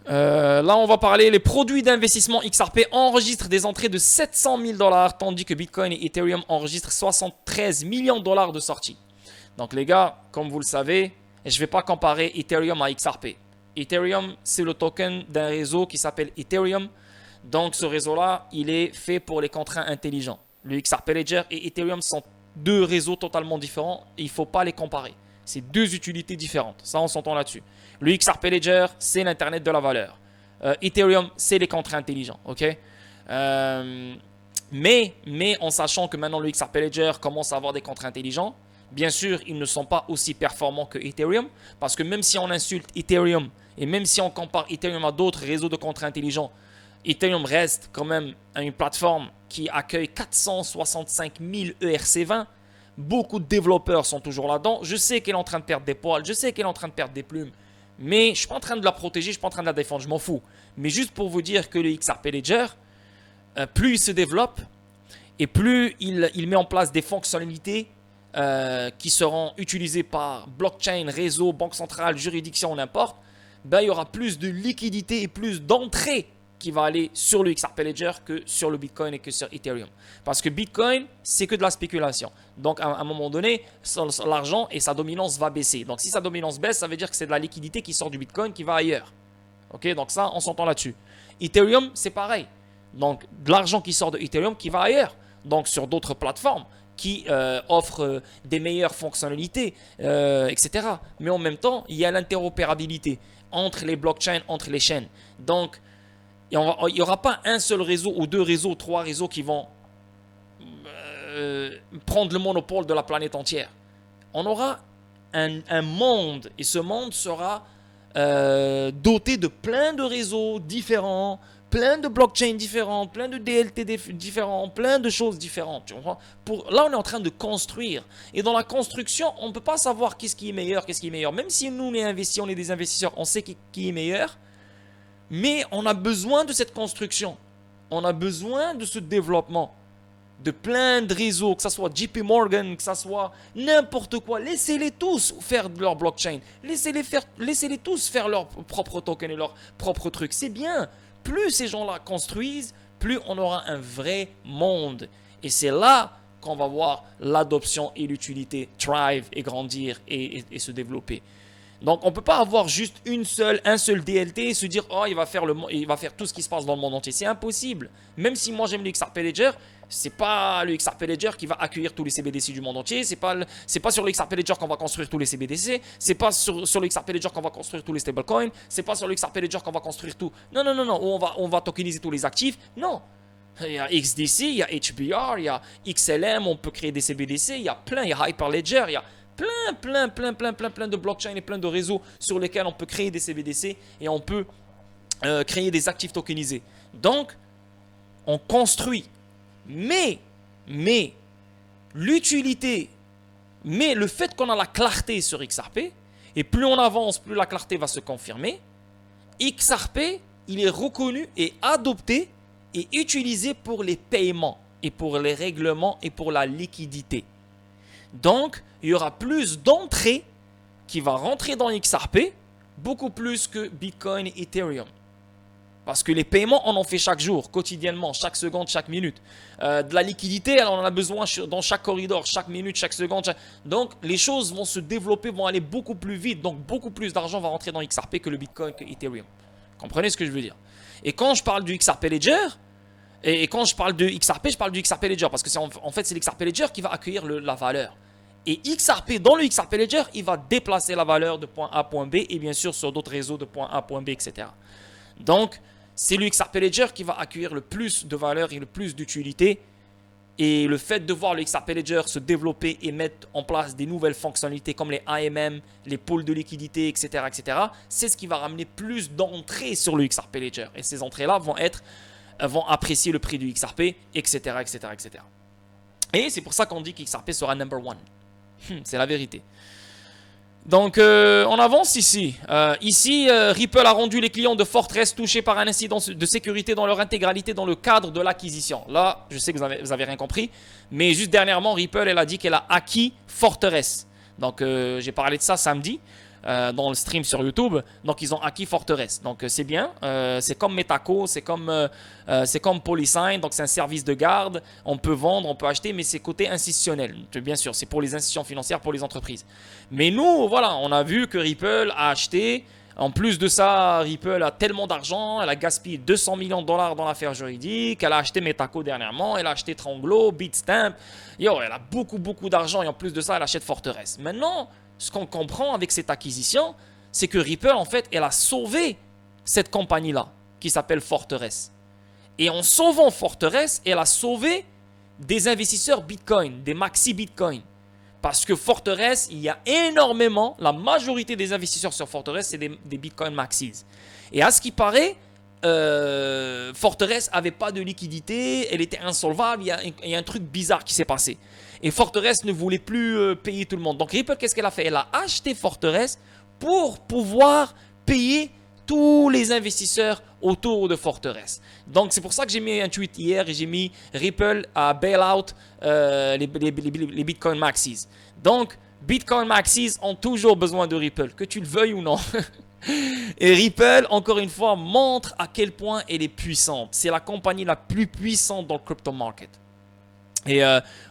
Là, on va parler les produits d'investissement XRP enregistrent des entrées de 700 000 $, tandis que Bitcoin et Ethereum enregistrent 73 millions de dollars de sorties. Donc, les gars, comme vous le savez, je ne vais pas comparer Ethereum à XRP. Ethereum, c'est le token d'un réseau qui s'appelle Ethereum. Donc, ce réseau-là, il est fait pour les contrats intelligents. Le XRP Ledger et Ethereum sont deux réseaux totalement différents et il ne faut pas les comparer. C'est deux utilités différentes. Ça, on s'entend là-dessus. Le XRP Ledger, c'est l'Internet de la valeur. Ethereum, c'est les contrats intelligents. Ok? Mais en sachant que maintenant le XRP Ledger commence à avoir des contrats intelligents, bien sûr, ils ne sont pas aussi performants que Ethereum. Parce que même si on insulte Ethereum et même si on compare Ethereum à d'autres réseaux de contrats intelligents, Ethereum reste quand même une plateforme qui accueille 465 000 ERC20. Beaucoup de développeurs sont toujours là-dedans. Je sais qu'elle est en train de perdre des poils. Je sais qu'elle est en train de perdre des plumes. Mais je ne suis pas en train de la protéger. Je ne suis pas en train de la défendre. Je m'en fous. Mais juste pour vous dire que le XRP Ledger, plus il se développe et plus il met en place des fonctionnalités qui seront utilisées par blockchain, réseau, banque centrale, juridiction, n'importe, ben, il y aura plus de liquidité et plus d'entrée qui va aller sur le XRP Ledger que sur le Bitcoin et que sur Ethereum. Parce que Bitcoin, c'est que de la spéculation. Donc, à un moment donné, l'argent et sa dominance va baisser. Donc, si sa dominance baisse, ça veut dire que c'est de la liquidité qui sort du Bitcoin qui va ailleurs. Ok, donc ça, on s'entend là-dessus. Ethereum, c'est pareil. Donc, de l'argent qui sort de Ethereum qui va ailleurs. Donc, sur d'autres plateformes qui offrent des meilleures fonctionnalités, etc. Mais en même temps, il y a l'interopérabilité entre les blockchains, entre les chaînes. Donc, il n'y aura pas un seul réseau ou deux réseaux, trois réseaux qui vont prendre le monopole de la planète entière. On aura un monde et ce monde sera doté de plein de réseaux différents, plein de blockchains différentes, plein de DLT différents, plein de choses différentes. Tu comprends? Là, on est en train de construire. Et dans la construction, on ne peut pas savoir qu'est-ce qui est meilleur, qu'est-ce qui est meilleur. Même si nous, on est investis, on est des investisseurs, on sait qui est meilleur. Mais on a besoin de cette construction. On a besoin de ce développement. De plein de réseaux, que ce soit JP Morgan, que ce soit n'importe quoi. Laissez-les tous faire leur blockchain. Laissez-les tous faire leur propre token et leur propre truc. C'est bien. Plus ces gens-là construisent, plus on aura un vrai monde. Et c'est là qu'on va voir l'adoption et l'utilité thrive et grandir et se développer. Donc on ne peut pas avoir juste un seul DLT et se dire oh il va faire tout ce qui se passe dans le monde entier. C'est impossible. Même si moi j'aime le XRP Ledger, c'est pas le XRP Ledger qui va accueillir tous les CBDC du monde entier. C'est pas sur le XRP Ledger qu'on va construire tous les CBDC. C'est pas sur le XRP Ledger qu'on va construire tous les stablecoins. C'est pas sur le XRP Ledger qu'on va construire tout. Non. On va tokeniser tous les actifs. Non. Il y a XDC, il y a HBR, il y a XLM, on peut créer des CBDC, il y a Hyperledger, il y a plein de blockchains et plein de réseaux sur lesquels on peut créer des CBDC et on peut créer des actifs tokenisés. Donc, on construit. Mais l'utilité, mais le fait qu'on a la clarté sur XRP, et plus on avance, plus la clarté va se confirmer, XRP, il est reconnu et adopté et utilisé pour les paiements et pour les règlements et pour la liquidité. Donc, il y aura plus d'entrées qui va rentrer dans XRP, beaucoup plus que Bitcoin et Ethereum. Parce que les paiements, on en fait chaque jour, quotidiennement, chaque seconde, chaque minute. De la liquidité, on en a besoin dans chaque corridor, chaque minute, chaque seconde. Donc, les choses vont se développer, vont aller beaucoup plus vite. Donc, beaucoup plus d'argent va rentrer dans XRP que le Bitcoin, que Ethereum. Comprenez ce que je veux dire? Et quand je parle du XRP Ledger, et quand je parle de XRP, je parle du XRP Ledger. Parce que en fait, c'est l'XRP Ledger qui va accueillir la valeur. Et XRP, dans le XRP Ledger, il va déplacer la valeur de point A à point B. Et bien sûr, sur d'autres réseaux de point A à point B, etc. Donc, c'est le XRP Ledger qui va accueillir le plus de valeur et le plus d'utilité. Et le fait de voir le XRP Ledger se développer et mettre en place des nouvelles fonctionnalités comme les AMM, les pôles de liquidité, etc., c'est ce qui va ramener plus d'entrées sur le XRP Ledger. Et ces entrées-là vont apprécier le prix du XRP, etc., etc. Et c'est pour ça qu'on dit qu'XRP sera number one. C'est la vérité. Donc, on avance ici. Ripple a rendu les clients de Fortress touchés par un incident de sécurité dans leur intégralité dans le cadre de l'acquisition. Là, je sais que vous avez rien compris. Mais juste dernièrement, Ripple, elle a dit qu'elle a acquis Fortress. Donc, j'ai parlé de ça samedi dans le stream sur YouTube. Donc, ils ont acquis Fortress. Donc, c'est bien. C'est comme Metaco, c'est comme Polysign. Donc, c'est un service de garde. On peut vendre, on peut acheter, mais c'est côté institutionnel. Bien sûr, c'est pour les institutions financières, pour les entreprises. Mais nous, voilà, on a vu que Ripple a acheté. En plus de ça, Ripple a tellement d'argent. Elle a gaspillé 200 millions de dollars dans l'affaire juridique. Elle a acheté Metaco dernièrement. Elle a acheté Tranglo, Bitstamp. Elle a beaucoup d'argent. Et en plus de ça, elle achète Fortress. Maintenant, ce qu'on comprend avec cette acquisition, c'est que Ripple, en fait, elle a sauvé cette compagnie-là, qui s'appelle Fortress. Et en sauvant Fortress, elle a sauvé des investisseurs Bitcoin, des maxi Bitcoin. Parce que Fortress, il y a énormément, la majorité des investisseurs sur Fortress, c'est des Bitcoin maxis. Et à ce qui paraît, Fortress n'avait pas de liquidité, elle était insolvable, il y a un truc bizarre qui s'est passé. Et Fortress ne voulait plus payer tout le monde. Donc Ripple, qu'est-ce qu'elle a fait? Elle a acheté Fortress pour pouvoir payer tous les investisseurs autour de Fortress. Donc c'est pour ça que j'ai mis un tweet hier et j'ai mis Ripple à bail out les Bitcoin Maxis. Donc Bitcoin Maxis ont toujours besoin de Ripple, que tu le veuilles ou non. Et Ripple, encore une fois, montre à quel point elle est puissante. C'est la compagnie la plus puissante dans le crypto market. Et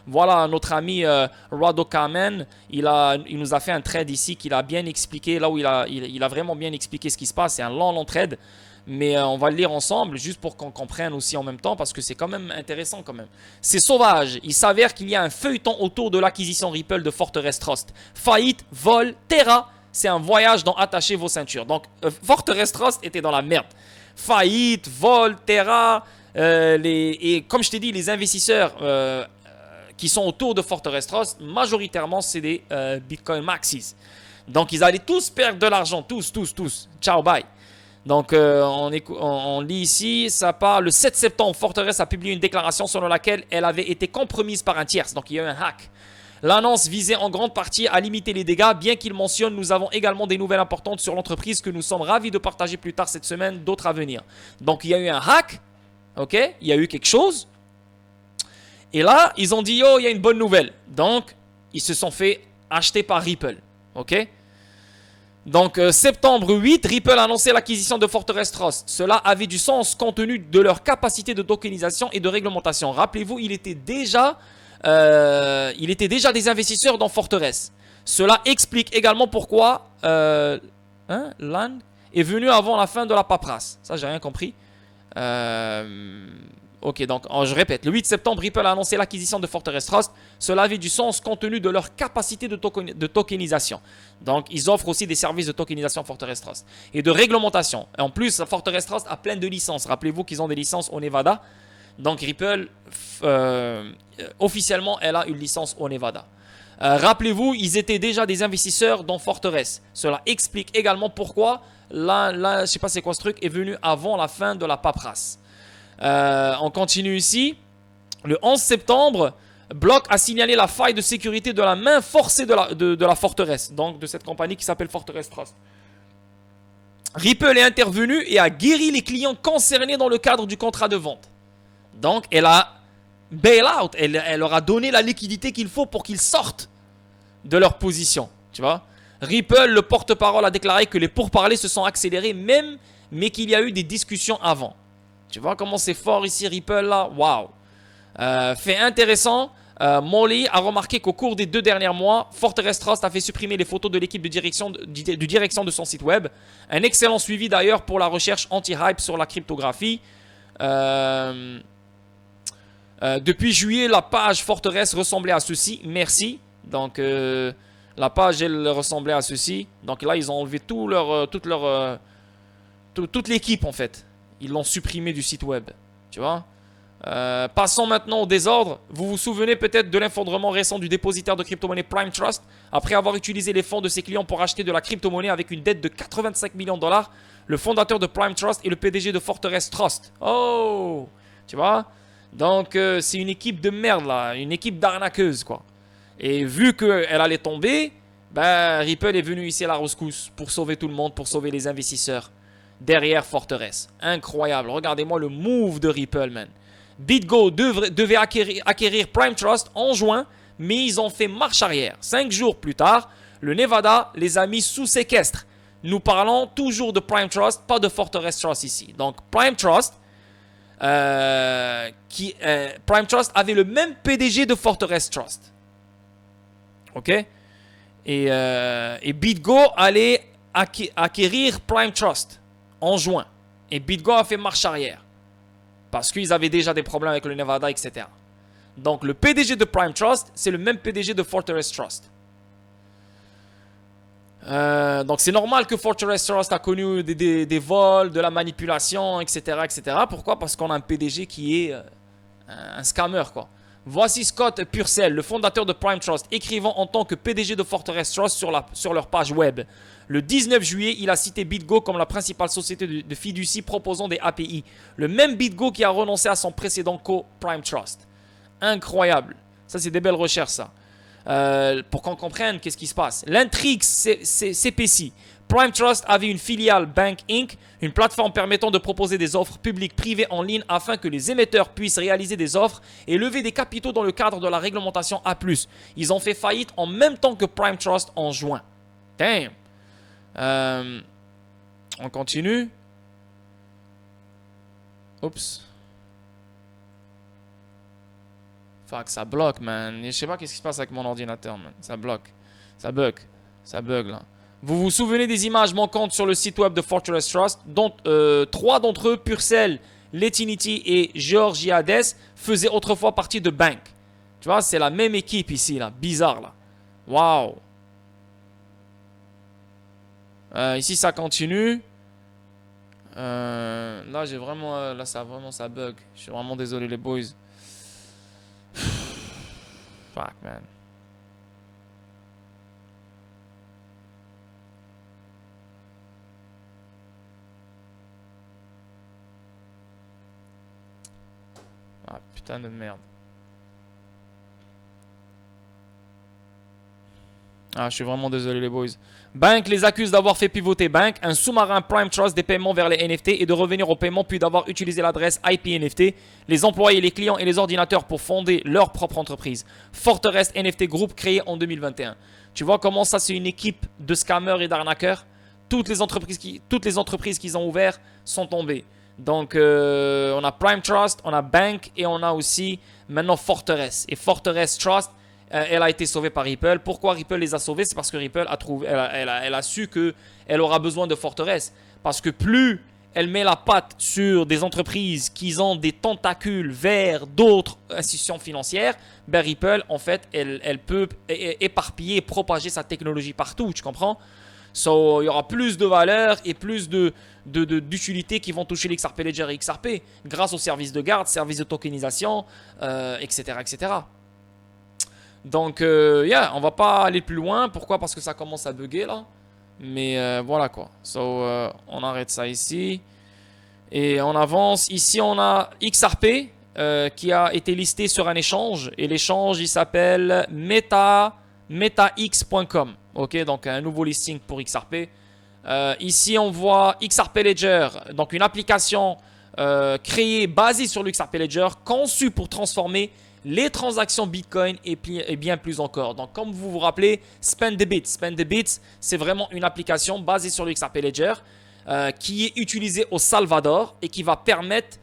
voilà, notre ami Rado Kamen, il nous a fait un trade ici qu'il a bien expliqué, là où il a vraiment bien expliqué ce qui se passe. C'est un long trade, mais on va le lire ensemble juste pour qu'on comprenne aussi en même temps, parce que c'est quand même intéressant quand même. C'est sauvage. Il s'avère qu'il y a un feuilleton autour de l'acquisition Ripple de Fortress Trust. Faillite, vol, Terra, c'est un voyage dans attachez vos ceintures. Donc Fortress Trust était dans la merde. Faillite, vol, Terra... et comme je t'ai dit, les investisseurs qui sont autour de Fortress Trust, majoritairement, c'est des Bitcoin Maxis. Donc, ils allaient tous perdre de l'argent. Tous. Ciao, bye. Donc, on lit ici, ça part. Le 7 septembre, Fortress a publié une déclaration selon laquelle elle avait été compromise par un tiers. Donc, il y a eu un hack. L'annonce visait en grande partie à limiter les dégâts, bien qu'il mentionne nous avons également des nouvelles importantes sur l'entreprise que nous sommes ravis de partager plus tard cette semaine, d'autres à venir. Donc, il y a eu un hack. Ok, il y a eu quelque chose. Et là, ils ont dit, yo, il y a une bonne nouvelle. Donc, ils se sont fait acheter par Ripple. Ok. Donc, septembre 8, Ripple a annoncé l'acquisition de Fortress Trust. Cela avait du sens compte tenu de leur capacité de tokenisation et de réglementation. Rappelez-vous, il était déjà des investisseurs dans Fortress. Cela explique également pourquoi Land est venu avant la fin de la paperasse. Ça, j'ai rien compris. Ok, donc je répète, le 8 septembre, Ripple a annoncé l'acquisition de Fortress Trust. Cela avait du sens compte tenu de leur capacité de tokenisation. Donc, ils offrent aussi des services de tokenisation Fortress Trust et de réglementation. Et en plus, Fortress Trust a plein de licences. Rappelez-vous qu'ils ont des licences au Nevada. Donc, Ripple, officiellement, elle a une licence au Nevada. Rappelez-vous, ils étaient déjà des investisseurs dans Fortress. Cela explique également pourquoi je sais pas c'est quoi ce truc, est venu avant la fin de la paperasse. On continue ici. Le 11 septembre, Block a signalé la faille de sécurité de la main forcée de la Fortress, donc de cette compagnie qui s'appelle Fortress Trust. Ripple est intervenu et a guéri les clients concernés dans le cadre du contrat de vente. Donc, elle a bail out, elle leur a donné la liquidité qu'il faut pour qu'ils sortent de leur position. Tu vois, Ripple, le porte-parole, a déclaré que les pourparlers se sont accélérés même, mais qu'il y a eu des discussions avant. Tu vois comment c'est fort ici, Ripple, là. Waouh. Fait intéressant, Molly a remarqué qu'au cours des 2 derniers mois, Fortress Trust a fait supprimer les photos de l'équipe de direction de son site web. Un excellent suivi d'ailleurs pour la recherche anti-hype sur la cryptographie. Depuis juillet, la page Fortress ressemblait à ceci. Merci. Donc, la page, elle ressemblait à ceci. Donc là, ils ont enlevé toute l'équipe en fait. Ils l'ont supprimé du site web. Tu vois. Passons maintenant au désordre. Vous vous souvenez peut-être de l'effondrement récent du dépositaire de crypto-monnaie Prime Trust. Après avoir utilisé les fonds de ses clients pour acheter de la crypto-monnaie avec une dette de 85 millions de dollars, le fondateur de Prime Trust et le PDG de Fortress Trust. Oh, tu vois. Donc c'est une équipe de merde là, une équipe d'arnaqueuses quoi. Et vu qu'elle allait tomber, Ripple est venu ici à la rescousse pour sauver tout le monde, pour sauver les investisseurs derrière Fortress. Incroyable, regardez-moi le move de Ripple, man. BitGo devait acquérir Prime Trust en juin, mais ils ont fait marche arrière. 5 jours plus tard, le Nevada les a mis sous séquestre. Nous parlons toujours de Prime Trust, pas de Fortress Trust ici. Donc Prime Trust, Prime Trust avait le même PDG de Fortress Trust. Ok. Et BitGo allait acquérir Prime Trust en juin. Et BitGo a fait marche arrière. Parce qu'ils avaient déjà des problèmes avec le Nevada, etc. Donc le PDG de Prime Trust, c'est le même PDG de Fortress Trust. Donc c'est normal que Fortress Trust a connu des vols, de la manipulation, etc. etc. Pourquoi? Parce qu'on a un PDG qui est un scammer, quoi. Voici Scott Purcell, le fondateur de Prime Trust, écrivant en tant que PDG de Fortress Trust sur leur page web. Le 19 juillet, il a cité BitGo comme la principale société de fiducie proposant des API. Le même BitGo qui a renoncé à son précédent co-Prime Trust. Incroyable. Ça, c'est des belles recherches, ça. Pour qu'on comprenne qu'est-ce qui se passe. L'intrigue s'épaissit. Prime Trust avait une filiale Bank Inc., une plateforme permettant de proposer des offres publiques privées en ligne afin que les émetteurs puissent réaliser des offres et lever des capitaux dans le cadre de la réglementation A+. Ils ont fait faillite en même temps que Prime Trust en juin. Damn. On continue. Oups. Fuck, ça bloque, man. Je sais pas qu'est-ce qui se passe avec mon ordinateur, man. Ça bloque. Ça bug. Ça bug, là. Vous vous souvenez des images manquantes sur le site web de Fortress Trust, dont 3 d'entre eux, Purcell, Letinity et Georgiades, faisaient autrefois partie de Bank. Tu vois, c'est la même équipe ici, là. Bizarre, là. Waouh. Ici, ça continue. Là, j'ai vraiment... là, ça bug. Je suis vraiment désolé, les boys. Fuck, man. Ah, putain de merde. Ah, je suis vraiment désolé les boys. Bank les accuse d'avoir fait pivoter Bank, un sous-marin Prime Trust des paiements vers les NFT et de revenir au paiement puis d'avoir utilisé l'adresse IP NFT, les employés, les clients et les ordinateurs pour fonder leur propre entreprise. Fortress NFT Group créé en 2021. Tu vois comment ça c'est une équipe de scammers et d'arnaqueurs. Toutes les entreprises qu'ils ont ouvertes sont tombées. Donc on a Prime Trust, on a Bank et on a aussi maintenant Fortress. Et Fortress Trust, elle a été sauvée par Ripple. Pourquoi Ripple les a sauvés? C'est parce que Ripple elle a su qu'elle aura besoin de Fortress. Parce que plus elle met la patte sur des entreprises qui ont des tentacules vers d'autres institutions financières, ben Ripple, en fait, elle peut éparpiller et propager sa technologie partout, tu comprends? So, il y aura plus de valeur et plus d'utilités qui vont toucher l'XRP Ledger et XRP grâce aux services de garde, services de tokenisation, etc., etc. Donc, on va pas aller plus loin. Pourquoi? Parce que ça commence à bugger là. Mais voilà quoi. So, on arrête ça ici. Et on avance. Ici, on a XRP qui a été listé sur un échange. Et l'échange, il s'appelle metax.com. Ok, donc un nouveau listing pour XRP. Ici, on voit XRP Ledger. Donc, une application créée, basée sur l'XRP Ledger, conçue pour transformer les transactions Bitcoin et bien plus encore. Donc, comme vous vous rappelez, Spend the Bits. Spend the Bits, c'est vraiment une application basée sur le XRP Ledger qui est utilisée au Salvador et qui va permettre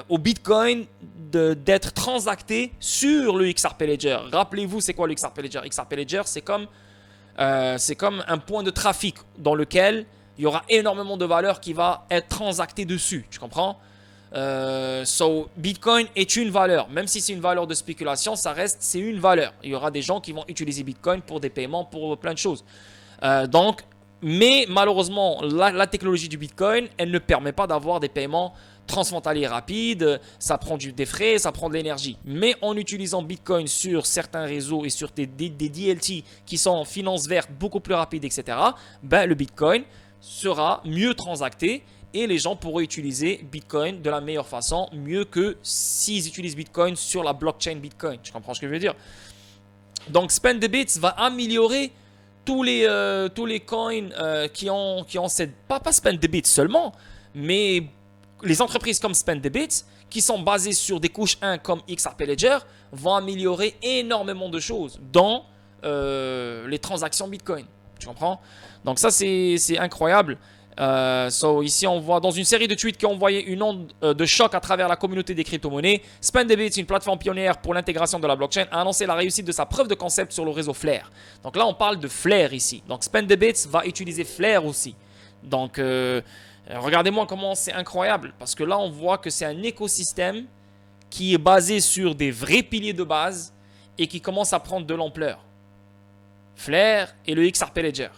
au Bitcoin d'être transacté sur le XRP Ledger. Rappelez-vous, c'est quoi le XRP Ledger? XRP Ledger, c'est comme un point de trafic dans lequel il y aura énormément de valeur qui va être transactée dessus. Tu comprends? So, Bitcoin est une valeur. Même si c'est une valeur de spéculation, c'est une valeur. Il y aura des gens qui vont utiliser Bitcoin pour des paiements, pour plein de choses. Mais malheureusement, la technologie du Bitcoin, elle ne permet pas d'avoir des paiements transfrontaliers rapides. Ça prend des frais, ça prend de l'énergie. Mais en utilisant Bitcoin sur certains réseaux et sur des DLT qui sont en finance verte beaucoup plus rapides, etc., ben, le Bitcoin sera mieux transacté. Et les gens pourront utiliser Bitcoin de la meilleure façon, mieux que s'ils utilisent Bitcoin sur la blockchain Bitcoin. Tu comprends ce que je veux dire? Donc, Spend the Bits va améliorer tous les coins qui ont cette... Pas Spend the Bits seulement, mais les entreprises comme Spend the Bits, qui sont basées sur des couches 1 comme XRP Ledger, vont améliorer énormément de choses dans les transactions Bitcoin. Tu comprends? Donc ça, c'est incroyable. Ici on voit dans une série de tweets qui ont envoyé une onde de choc à travers la communauté des crypto-monnaies. Spend the Bits, une plateforme pionnière pour l'intégration de la blockchain, a annoncé la réussite de sa preuve de concept sur le réseau Flare. Donc là on parle de Flare ici. Donc Spend the Bits va utiliser Flare aussi. Donc regardez-moi comment c'est incroyable, parce que là on voit que c'est un écosystème qui est basé sur des vrais piliers de base et qui commence à prendre de l'ampleur. Flare et le XRP Ledger.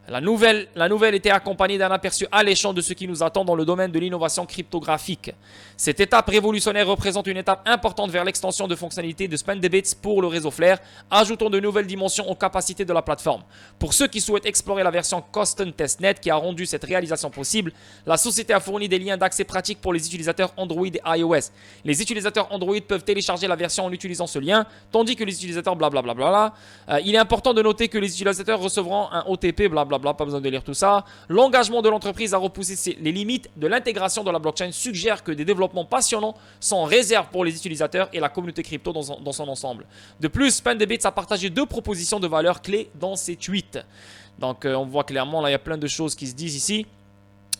La nouvelle était accompagnée d'un aperçu alléchant de ce qui nous attend dans le domaine de l'innovation cryptographique. Cette étape révolutionnaire représente une étape importante vers l'extension de fonctionnalités de Spend the Bits pour le réseau Flare, ajoutant de nouvelles dimensions aux capacités de la plateforme. Pour ceux qui souhaitent explorer la version Custom Testnet qui a rendu cette réalisation possible, la société a fourni des liens d'accès pratiques pour les utilisateurs Android et iOS. Les utilisateurs Android peuvent télécharger la version en utilisant ce lien, tandis que les utilisateurs blablabla. Il est important de noter que les utilisateurs recevront un OTP blablabla. Pas besoin de lire tout ça. L'engagement de l'entreprise à repousser les limites de l'intégration de la blockchain suggère que des développements passionnants sont en réserve pour les utilisateurs et la communauté crypto dans son ensemble. De plus, Spend the Bits a partagé 2 propositions de valeur clés dans ses tweets. Donc on voit clairement, là il y a plein de choses qui se disent ici.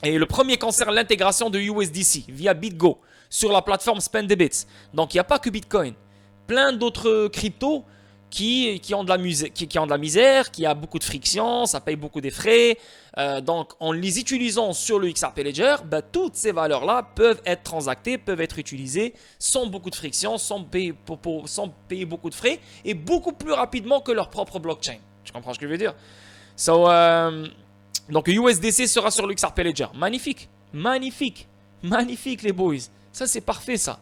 Et le premier concerne l'intégration de USDC via BitGo sur la plateforme Spend the Bits. Donc il n'y a pas que Bitcoin. Plein d'autres cryptos qui ont de la misère, qui a beaucoup de friction, ça paye beaucoup des frais. Donc, en les utilisant sur le XRP Ledger, toutes ces valeurs-là peuvent être transactées, peuvent être utilisées sans beaucoup de friction, sans payer beaucoup de frais et beaucoup plus rapidement que leur propre blockchain. Tu comprends ce que je veux dire? Donc, USDC sera sur le XRP Ledger. Magnifique, magnifique, magnifique les boys. Ça, c'est parfait ça.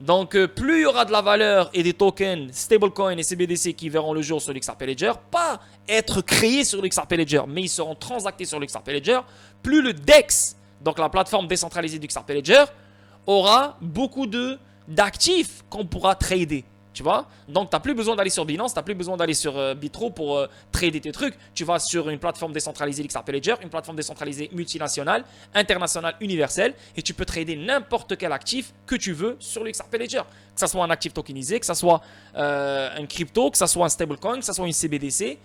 Donc, plus il y aura de la valeur et des tokens, stablecoin et CBDC qui verront le jour sur l'XRP Ledger, pas être créés sur l'XRP Ledger, mais ils seront transactés sur l'XRP Ledger, plus le DEX, donc la plateforme décentralisée du XRP Ledger, aura beaucoup d'actifs qu'on pourra trader. Tu vois? Donc, tu n'as plus besoin d'aller sur Binance, tu n'as plus besoin d'aller sur Bitro pour trader tes trucs. Tu vas sur une plateforme décentralisée XRP Ledger, une plateforme décentralisée multinationale, internationale, universelle, et tu peux trader n'importe quel actif que tu veux sur le XRP Ledger. Que ce soit un actif tokenisé, que ce soit un crypto, que ce soit un stablecoin, que ce soit une CBDC.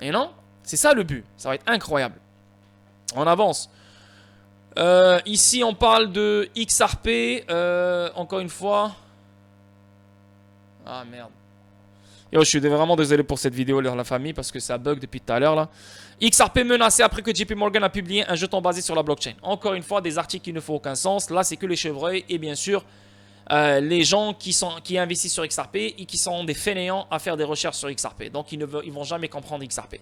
Et non, c'est ça le but. Ça va être incroyable. On avance. Ici, on parle de XRP. Encore une fois. Ah merde. Yo, je suis vraiment désolé pour cette vidéo dans la famille parce que ça bug depuis tout à l'heure là. XRP menacé après que JP Morgan a publié un jeton basé sur la blockchain. Encore une fois, des articles qui ne font aucun sens. Là, c'est que les chevreuils et bien sûr les gens qui investissent sur XRP et qui sont des fainéants à faire des recherches sur XRP. Donc, ils vont jamais comprendre XRP.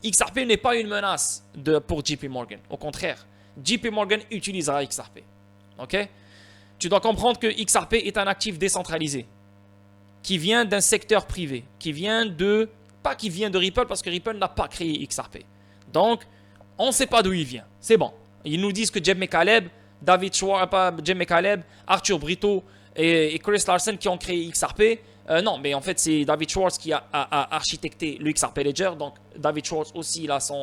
XRP n'est pas une menace pour JP Morgan. Au contraire, JP Morgan utilisera XRP. Ok? Tu dois comprendre que XRP est un actif décentralisé qui vient d'un secteur privé, qui vient de Ripple, parce que Ripple n'a pas créé XRP. Donc, on ne sait pas d'où il vient. C'est bon. Ils nous disent que Jeb McCaleb, Arthur Brito et Chris Larsen qui ont créé XRP. Non, mais en fait, c'est David Schwartz qui a architecté le XRP Ledger. Donc, David Schwartz aussi, il a sa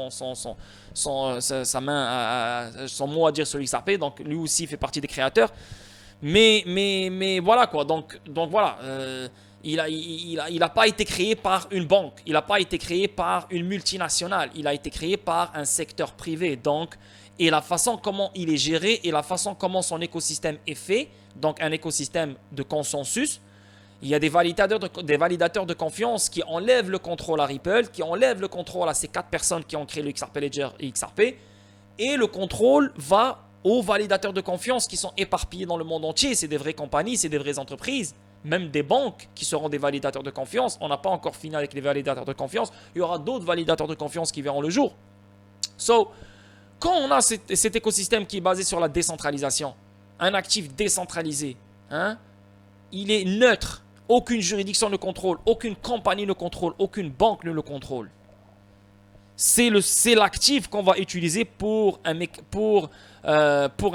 main, son mot à dire sur XRP. Donc, lui aussi fait partie des créateurs. Mais voilà quoi. Donc voilà. Il n'a pas été créé par une banque, il n'a pas été créé par une multinationale, il a été créé par un secteur privé. Donc, et la façon comment il est géré et la façon comment son écosystème est fait, donc un écosystème de consensus, il y a des validateurs de confiance qui enlèvent le contrôle à Ripple, qui enlèvent le contrôle à ces 4 personnes qui ont créé le XRP Ledger et XRP, et le contrôle va aux validateurs de confiance qui sont éparpillés dans le monde entier. C'est des vraies compagnies, c'est des vraies entreprises. Même des banques qui seront des validateurs de confiance. On n'a pas encore fini avec les validateurs de confiance. Il y aura d'autres validateurs de confiance qui verront le jour. Quand on a cet écosystème qui est basé sur la décentralisation, un actif décentralisé, il est neutre. Aucune juridiction ne contrôle, aucune compagnie ne contrôle, aucune banque ne le contrôle. C'est l'actif qu'on va utiliser pour un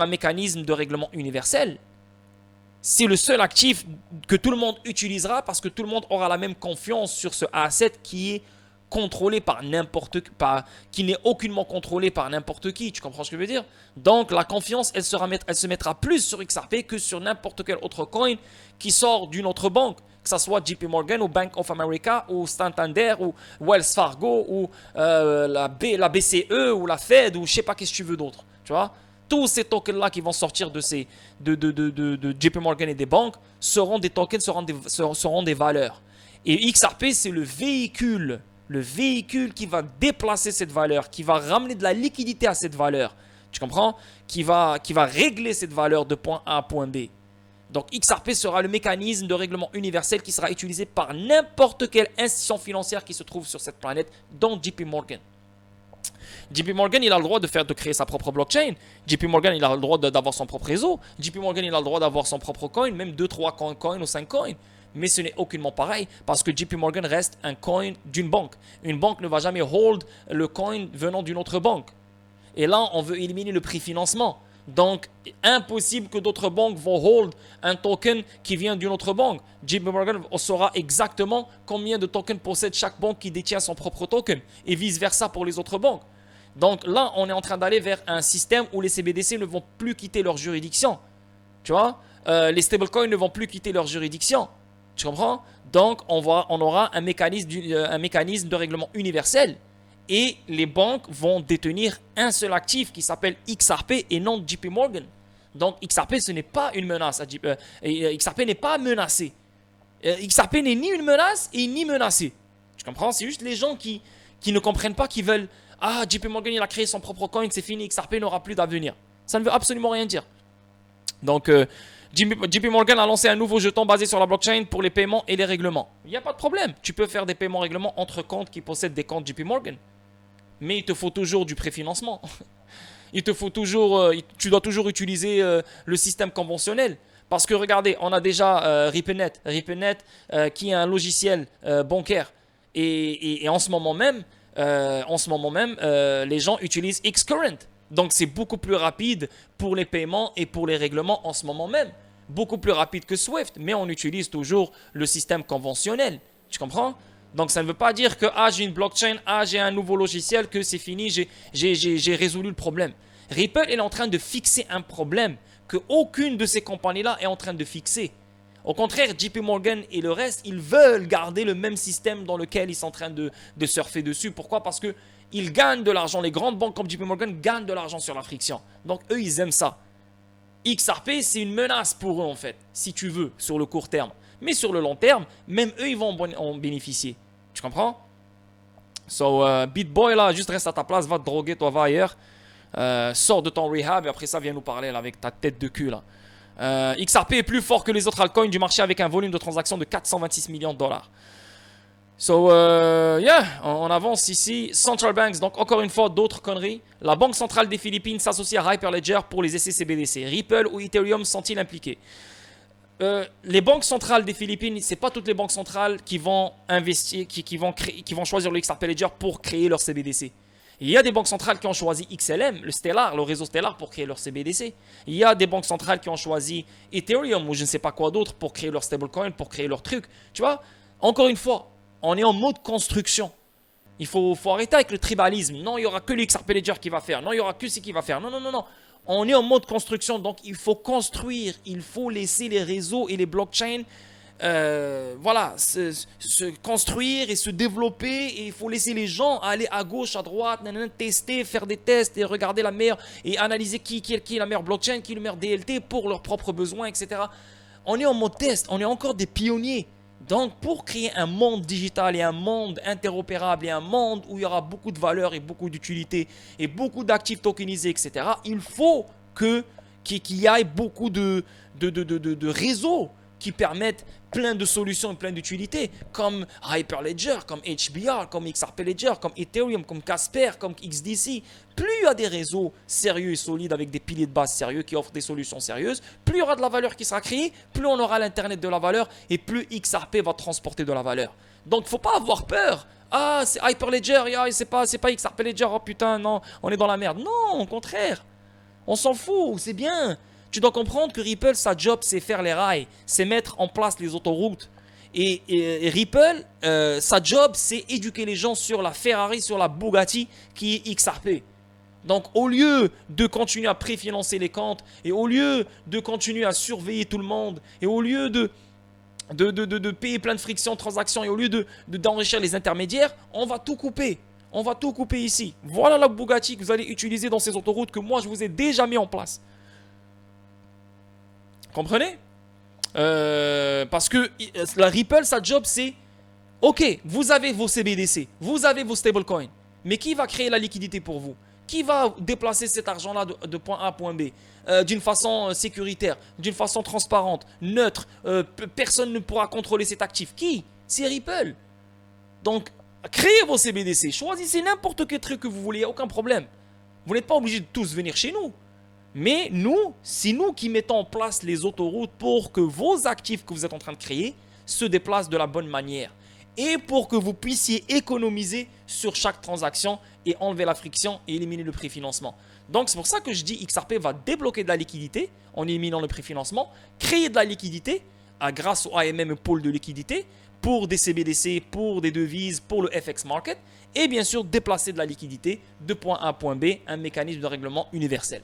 mécanisme de règlement universel. C'est le seul actif que tout le monde utilisera parce que tout le monde aura la même confiance sur ce asset qui est contrôlé par qui n'est aucunement contrôlé par n'importe qui. Tu comprends ce que je veux dire? Donc la confiance, elle se mettra plus sur XRP que sur n'importe quel autre coin qui sort d'une autre banque, que ce soit JP Morgan ou Bank of America ou Santander ou Wells Fargo ou la BCE ou la Fed ou je sais pas qu'est-ce que tu veux d'autre. Tu vois? Tous ces tokens-là qui vont sortir de JP Morgan et des banques seront des tokens, seront des valeurs. Et XRP, c'est le véhicule qui va déplacer cette valeur, qui va ramener de la liquidité à cette valeur. Tu comprends? Qui va régler cette valeur de point A à point B. Donc XRP sera le mécanisme de règlement universel qui sera utilisé par n'importe quelle institution financière qui se trouve sur cette planète, dont JP Morgan. JP Morgan, il a le droit de créer sa propre blockchain. JP Morgan, il a le droit d'avoir son propre réseau. JP Morgan, il a le droit d'avoir son propre coin, même 2, 3 coins ou 5 coins. Mais ce n'est aucunement pareil parce que JP Morgan reste un coin d'une banque. Une banque ne va jamais hold le coin venant d'une autre banque. Et là, on veut éliminer le prix-financement. Donc, impossible que d'autres banques vont hold un token qui vient d'une autre banque. JP Morgan saura exactement combien de tokens possède chaque banque qui détient son propre token et vice-versa pour les autres banques. Donc là, on est en train d'aller vers un système où les CBDC ne vont plus quitter leur juridiction. Tu vois, les stablecoins ne vont plus quitter leur juridiction. Tu comprends? Donc, on aura un mécanisme de règlement universel. Et les banques vont détenir un seul actif qui s'appelle XRP et non JP Morgan. Donc, XRP, ce n'est pas une menace. XRP n'est pas menacé. XRP n'est ni une menace et ni menacé. Tu comprends? C'est juste les gens qui ne comprennent pas, qui veulent... Ah, JP Morgan, il a créé son propre coin, c'est fini, XRP n'aura plus d'avenir. Ça ne veut absolument rien dire. Donc, JP Morgan a lancé un nouveau jeton basé sur la blockchain pour les paiements et les règlements. Il n'y a pas de problème. Tu peux faire des paiements règlements entre comptes qui possèdent des comptes JP Morgan. Mais il te faut toujours du préfinancement. Tu dois toujours utiliser le système conventionnel. Parce que regardez, on a déjà Ripple.net. Ripple.net qui est un logiciel bancaire. Et en ce moment même, les gens utilisent Xcurrent. Donc c'est beaucoup plus rapide pour les paiements et pour les règlements en ce moment même. beaucoup plus rapide que Swift, mais on utilise toujours le système conventionnel. Tu comprends? Donc ça ne veut pas dire que j'ai une blockchain, j'ai un nouveau logiciel, que c'est fini, j'ai résolu le problème. Ripple est en train de fixer un problème que aucune de ces compagnies-là est en train de fixer. Au contraire, JP Morgan et le reste, ils veulent garder le même système dans lequel ils sont en train de surfer dessus. Pourquoi? Parce qu'ils gagnent de l'argent. Les grandes banques comme JP Morgan gagnent de l'argent sur la friction. Donc eux, ils aiment ça. XRP, c'est une menace pour eux en fait, si tu veux, sur le court terme. Mais sur le long terme, même eux, ils vont en bénéficier. Tu comprends? So, BitBoy, là, juste reste à ta place, va te droguer, toi, va ailleurs. Sors de ton rehab et après ça, viens nous parler là, avec ta tête de cul là. XRP est plus fort que les autres altcoins du marché avec un volume de transactions de 426 millions de dollars. So, on avance ici. Central Banks, donc encore une fois, d'autres conneries. La Banque Centrale des Philippines s'associe à Hyperledger pour les essais CBDC. Ripple ou Ethereum sont-ils impliqués? Les banques centrales des Philippines, c'est pas toutes les banques centrales qui vont investir, qui vont choisir le XRP Ledger pour créer leur CBDC. Il y a des banques centrales qui ont choisi XLM, le Stellar, le réseau Stellar pour créer leur CBDC. Il y a des banques centrales qui ont choisi Ethereum ou je ne sais pas quoi d'autre pour créer leur stablecoin, pour créer leur truc. Tu vois, encore une fois, on est en mode construction. Il faut arrêter avec le tribalisme. Non, il n'y aura que le XRP Ledger qui va faire. Non, il n'y aura que ce qui va faire. Non, non, non, non. On est en mode construction, donc il faut construire. Il faut laisser les réseaux et les blockchains se construire et se développer, et il faut laisser les gens aller à gauche, à droite, tester, faire des tests et regarder la meilleure et analyser qui est la meilleure blockchain, qui est le meilleur DLT pour leurs propres besoins, etc. On est en mode test, on est encore des pionniers. Donc pour créer un monde digital et un monde interopérable et un monde où il y aura beaucoup de valeur et beaucoup d'utilité et beaucoup d'actifs tokenisés, etc., il faut qu'il y ait beaucoup de réseaux qui permettent plein de solutions et plein d'utilités, comme Hyperledger, comme HBR, comme XRP Ledger, comme Ethereum, comme Casper, comme XDC. Plus il y a des réseaux sérieux et solides avec des piliers de base sérieux qui offrent des solutions sérieuses, plus il y aura de la valeur qui sera créée, plus on aura l'Internet de la valeur et plus XRP va transporter de la valeur. Donc, il ne faut pas avoir peur. Ah, c'est Hyperledger, c'est pas XRP Ledger, oh putain, non, on est dans la merde. Non, au contraire. On s'en fout, c'est bien. Tu dois comprendre que Ripple, sa job, c'est faire les rails, c'est mettre en place les autoroutes. Et Ripple, sa job, c'est éduquer les gens sur la Ferrari, sur la Bugatti qui est XRP. Donc, au lieu de continuer à préfinancer les comptes, et au lieu de continuer à surveiller tout le monde, et au lieu de payer plein de frictions, de transactions, et au lieu d'enrichir les intermédiaires, on va tout couper. On va tout couper ici. Voilà la Bugatti que vous allez utiliser dans ces autoroutes que moi, je vous ai déjà mis en place. Comprenez? Parce que la Ripple, sa job, c'est ok, vous avez vos CBDC, vous avez vos stablecoins, mais qui va créer la liquidité pour vous? Qui va déplacer cet argent-là de point A à point B d'une façon sécuritaire, d'une façon transparente, neutre? Personne ne pourra contrôler cet actif. Qui? C'est Ripple. Donc, créez vos CBDC, choisissez n'importe quel truc que vous voulez, aucun problème. Vous n'êtes pas obligé de tous venir chez nous. Mais nous, c'est nous qui mettons en place les autoroutes pour que vos actifs que vous êtes en train de créer se déplacent de la bonne manière. Et pour que vous puissiez économiser sur chaque transaction et enlever la friction et éliminer le préfinancement. Donc c'est pour ça que je dis XRP va débloquer de la liquidité en éliminant le préfinancement, créer de la liquidité grâce au AMM pool de liquidité pour des CBDC, pour des devises, pour le FX market et bien sûr déplacer de la liquidité de point A à point B, un mécanisme de règlement universel.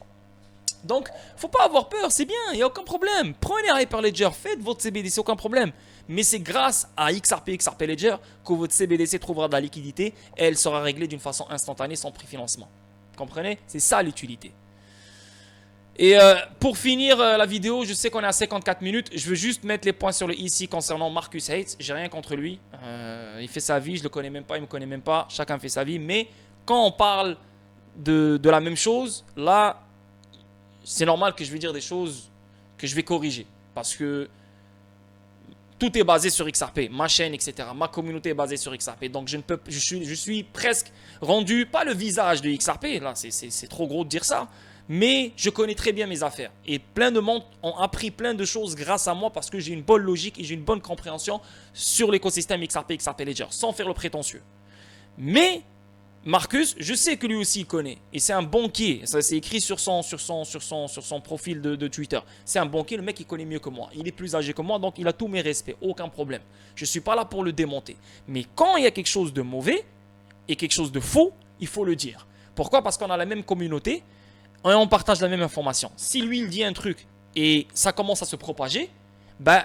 Donc, faut pas avoir peur, c'est bien, il n'y a aucun problème. Prenez Hyperledger, faites votre CBDC, aucun problème. Mais c'est grâce à XRP Ledger que votre CBDC trouvera de la liquidité et elle sera réglée d'une façon instantanée sans préfinancement. Comprenez? C'est ça l'utilité. Et pour finir la vidéo, je sais qu'on est à 54 minutes. Je veux juste mettre les points sur le ici concernant Marcus Hates. J'ai rien contre lui. Il fait sa vie, je le connais même pas, il me connaît même pas. Chacun fait sa vie. Mais quand on parle de la même chose, là, c'est normal que je vais dire des choses que je vais corriger. Parce que tout est basé sur XRP, ma chaîne, etc. Ma communauté est basée sur XRP. Donc je suis presque rendu, pas le visage de XRP, là c'est trop gros de dire ça. Mais je connais très bien mes affaires. Et plein de monde ont appris plein de choses grâce à moi parce que j'ai une bonne logique et j'ai une bonne compréhension sur l'écosystème XRP Ledger, sans faire le prétentieux. Mais Marcus, je sais que lui aussi il connaît. Et c'est un banquier. Ça, c'est écrit sur son profil de Twitter. C'est un banquier, le mec il connaît mieux que moi. Il est plus âgé que moi, donc il a tous mes respects. Aucun problème. Je ne suis pas là pour le démonter. Mais quand il y a quelque chose de mauvais et quelque chose de faux, il faut le dire. Pourquoi? Parce qu'on a la même communauté et on partage la même information. Si lui il dit un truc et ça commence à se propager, ben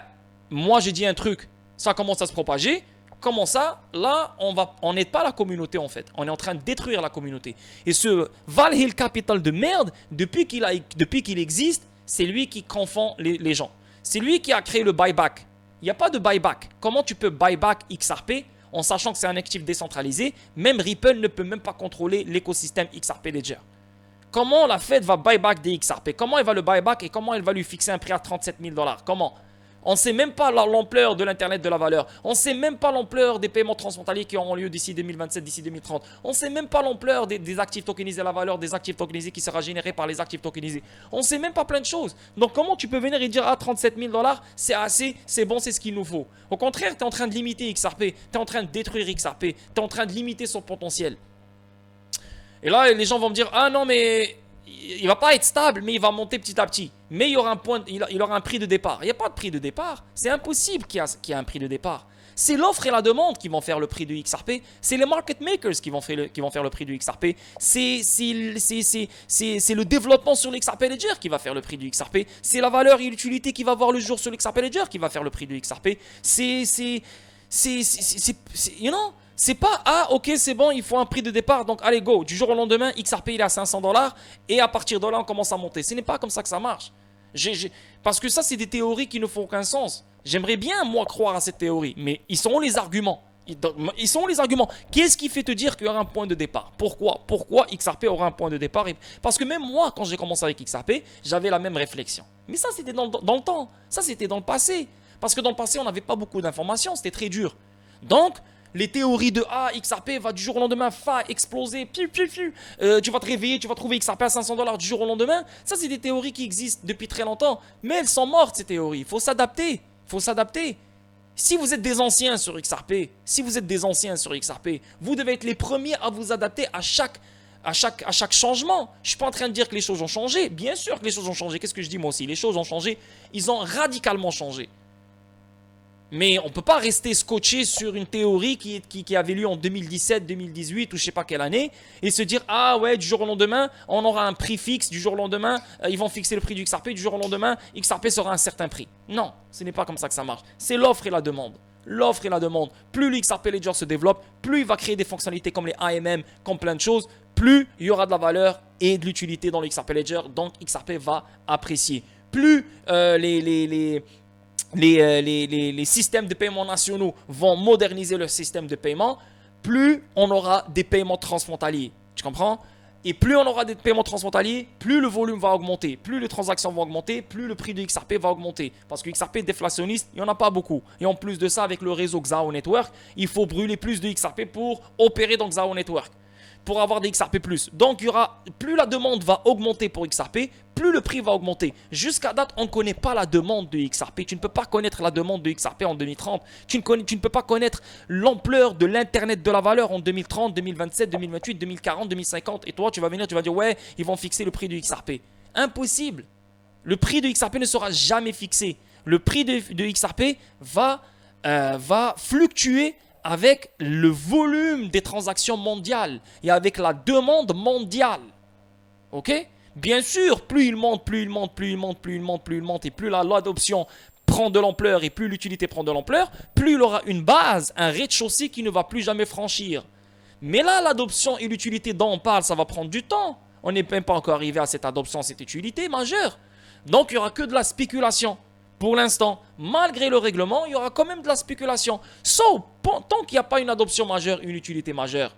moi j'ai dit un truc, ça commence à se propager. Comment ça? Là, on n'aide pas la communauté en fait. On est en train de détruire la communauté. Et ce Valhill Capital de merde, depuis qu'il existe, c'est lui qui confond les gens. C'est lui qui a créé le buyback. Il n'y a pas de buyback. Comment tu peux buyback XRP en sachant que c'est un actif décentralisé? Même Ripple ne peut même pas contrôler l'écosystème XRP Ledger. Comment la Fed va buyback des XRP? Comment elle va le buyback et comment elle va lui fixer un prix à 37 000 $? Comment? On ne sait même pas l'ampleur de l'Internet de la valeur. On ne sait même pas l'ampleur des paiements transfrontaliers qui auront lieu d'ici 2027, d'ici 2030. On ne sait même pas l'ampleur des actifs tokenisés, la valeur des actifs tokenisés qui sera générée par les actifs tokenisés. On ne sait même pas plein de choses. Donc comment tu peux venir et dire, ah, 37 000 $, c'est assez, c'est bon, c'est ce qu'il nous faut. Au contraire, tu es en train de limiter XRP. Tu es en train de détruire XRP. Tu es en train de limiter son potentiel. Et là, les gens vont me dire, ah non, mais il ne va pas être stable, mais il va monter petit à petit. Mais il y aura un prix de départ. Il n'y a pas de prix de départ. C'est impossible qu'il y ait un prix de départ. C'est l'offre et la demande qui vont faire le prix du XRP. C'est les market makers qui vont faire le prix du XRP. C'est le développement sur l'XRP Ledger qui va faire le prix du XRP. C'est la valeur et l'utilité qui va voir le jour sur l'XRP Ledger qui va faire le prix du XRP. C'est pas, ah ok c'est bon, il faut un prix de départ, donc allez go, du jour au lendemain, XRP il est à 500 $ et à partir de là on commence à monter. Ce n'est pas comme ça que ça marche. Parce que ça c'est des théories qui ne font aucun sens. J'aimerais bien moi croire à cette théorie, mais ils sont où les arguments? Ils sont où les arguments? Qu'est-ce qui fait te dire qu'il y aura un point de départ? Pourquoi XRP aura un point de départ? Parce que même moi quand j'ai commencé avec XRP, j'avais la même réflexion. Mais ça c'était dans le temps, ça c'était dans le passé. Parce que dans le passé on n'avait pas beaucoup d'informations, c'était très dur. Donc les théories de XRP va du jour au lendemain exploser, tu vas te réveiller, tu vas trouver XRP à 500 $ du jour au lendemain. Ça, c'est des théories qui existent depuis très longtemps, mais elles sont mortes ces théories. Il faut s'adapter, Si vous êtes des anciens sur XRP, vous devez être les premiers à vous adapter à chaque changement. Je suis pas en train de dire que les choses ont changé. Bien sûr que les choses ont changé. Qu'est-ce que je dis moi aussi? Les choses ont changé. Ils ont radicalement changé. Mais on ne peut pas rester scotché sur une théorie qui avait lieu en 2017, 2018 ou je ne sais pas quelle année et se dire, ah ouais, du jour au lendemain, on aura un prix fixe, du jour au lendemain, ils vont fixer le prix du XRP, du jour au lendemain, XRP sera un certain prix. Non, ce n'est pas comme ça que ça marche. C'est l'offre et la demande. L'offre et la demande. Plus l'XRP Ledger se développe, plus il va créer des fonctionnalités comme les AMM, comme plein de choses, plus il y aura de la valeur et de l'utilité dans l'XRP Ledger, donc XRP va apprécier. Plus les systèmes de paiement nationaux vont moderniser leur système de paiement, plus on aura des paiements transfrontaliers. Tu comprends? Et plus on aura des paiements transfrontaliers, plus le volume va augmenter, plus les transactions vont augmenter, plus le prix de XRP va augmenter. Parce que XRP déflationniste, il n'y en a pas beaucoup. Et en plus de ça, avec le réseau Xao Network, il faut brûler plus de XRP pour opérer dans Xao Network, pour avoir des XRP+. Donc, plus la demande va augmenter pour XRP, plus le prix va augmenter. Jusqu'à date, on ne connaît pas la demande de XRP. Tu ne peux pas connaître la demande de XRP en 2030. Tu ne peux pas connaître l'ampleur de l'Internet de la valeur en 2030, 2027, 2028, 2040, 2050. Et toi, tu vas venir, tu vas dire, ouais, ils vont fixer le prix du XRP. Impossible. Le prix de XRP ne sera jamais fixé. Le prix de XRP va fluctuer avec le volume des transactions mondiales et avec la demande mondiale. Ok? Bien sûr, plus il monte, et plus l'adoption prend de l'ampleur et plus l'utilité prend de l'ampleur, plus il aura une base, un rez-de-chaussée qui ne va plus jamais franchir. Mais là, l'adoption et l'utilité dont on parle, ça va prendre du temps. On n'est même pas encore arrivé à cette adoption, cette utilité majeure. Donc, il n'y aura que de la spéculation. Pour l'instant, malgré le règlement, il y aura quand même de la spéculation. Tant qu'il n'y a pas une adoption majeure, une utilité majeure,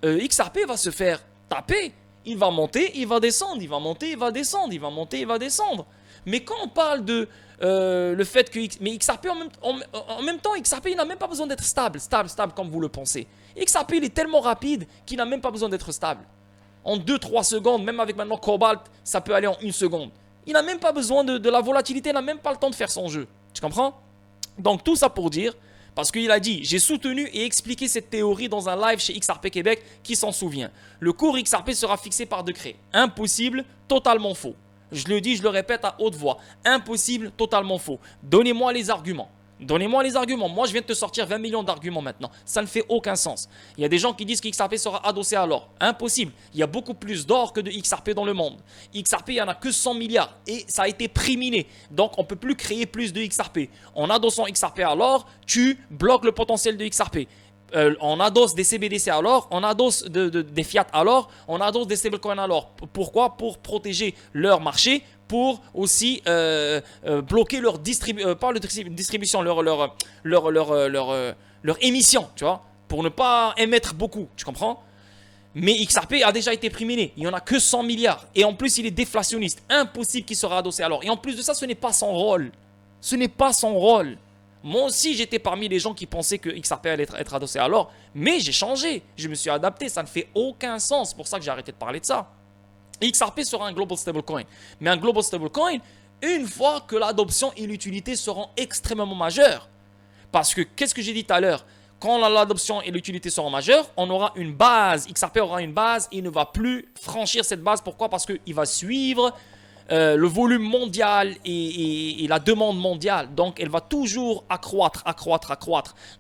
XRP va se faire taper. Il va monter, il va descendre, il va monter, il va descendre, il va monter, il va descendre. Mais quand on parle de le fait que XRP, en même temps, XRP, il n'a même pas besoin d'être stable comme vous le pensez. XRP, il est tellement rapide qu'il n'a même pas besoin d'être stable. En 2-3 secondes, même avec maintenant Cobalt, ça peut aller en 1 seconde. Il n'a même pas besoin de la volatilité, il n'a même pas le temps de faire son jeu. Tu comprends? Donc tout ça pour dire, Parce qu'il a dit, j'ai soutenu et expliqué cette théorie dans un live chez XRP Québec, qui s'en souvient. Le cours XRP sera fixé par décret. Impossible, totalement faux. Je le dis, je le répète à haute voix. Impossible, totalement faux. Donnez-moi les arguments. Donnez-moi les arguments. Moi, je viens de te sortir 20 millions d'arguments maintenant. Ça ne fait aucun sens. Il y a des gens qui disent que XRP sera adossé à l'or. Impossible. Il y a beaucoup plus d'or que de XRP dans le monde. XRP, il n'y en a que 100 milliards. Et ça a été préminé. Donc, on ne peut plus créer plus de XRP. En adossant XRP à l'or, tu bloques le potentiel de XRP. On adosse des CBDC à l'or, on adosse des fiat à l'or, on adosse des stablecoins à l'or. Pourquoi? Pour protéger leur marché, pour aussi bloquer leur distribution, leur émission, tu vois, pour ne pas émettre beaucoup, tu comprends? Mais XRP a déjà été préminé, il n'y en a que 100 milliards. Et en plus, il est déflationniste, impossible qu'il sera adossé à l'or. Et en plus de ça, ce n'est pas son rôle. Ce n'est pas son rôle. Moi aussi, j'étais parmi les gens qui pensaient que XRP allait être adossé à l'or, mais j'ai changé, je me suis adapté, ça ne fait aucun sens, c'est pour ça que j'ai arrêté de parler de ça. XRP sera un global stablecoin, mais un global stablecoin, une fois que l'adoption et l'utilité seront extrêmement majeures. Parce que, qu'est-ce que j'ai dit tout à l'heure? Quand l'adoption et l'utilité seront majeures, on aura une base, XRP aura une base, il ne va plus franchir cette base. Pourquoi? Parce qu'il va suivre le volume mondial et la demande mondiale. Donc, elle va toujours accroître.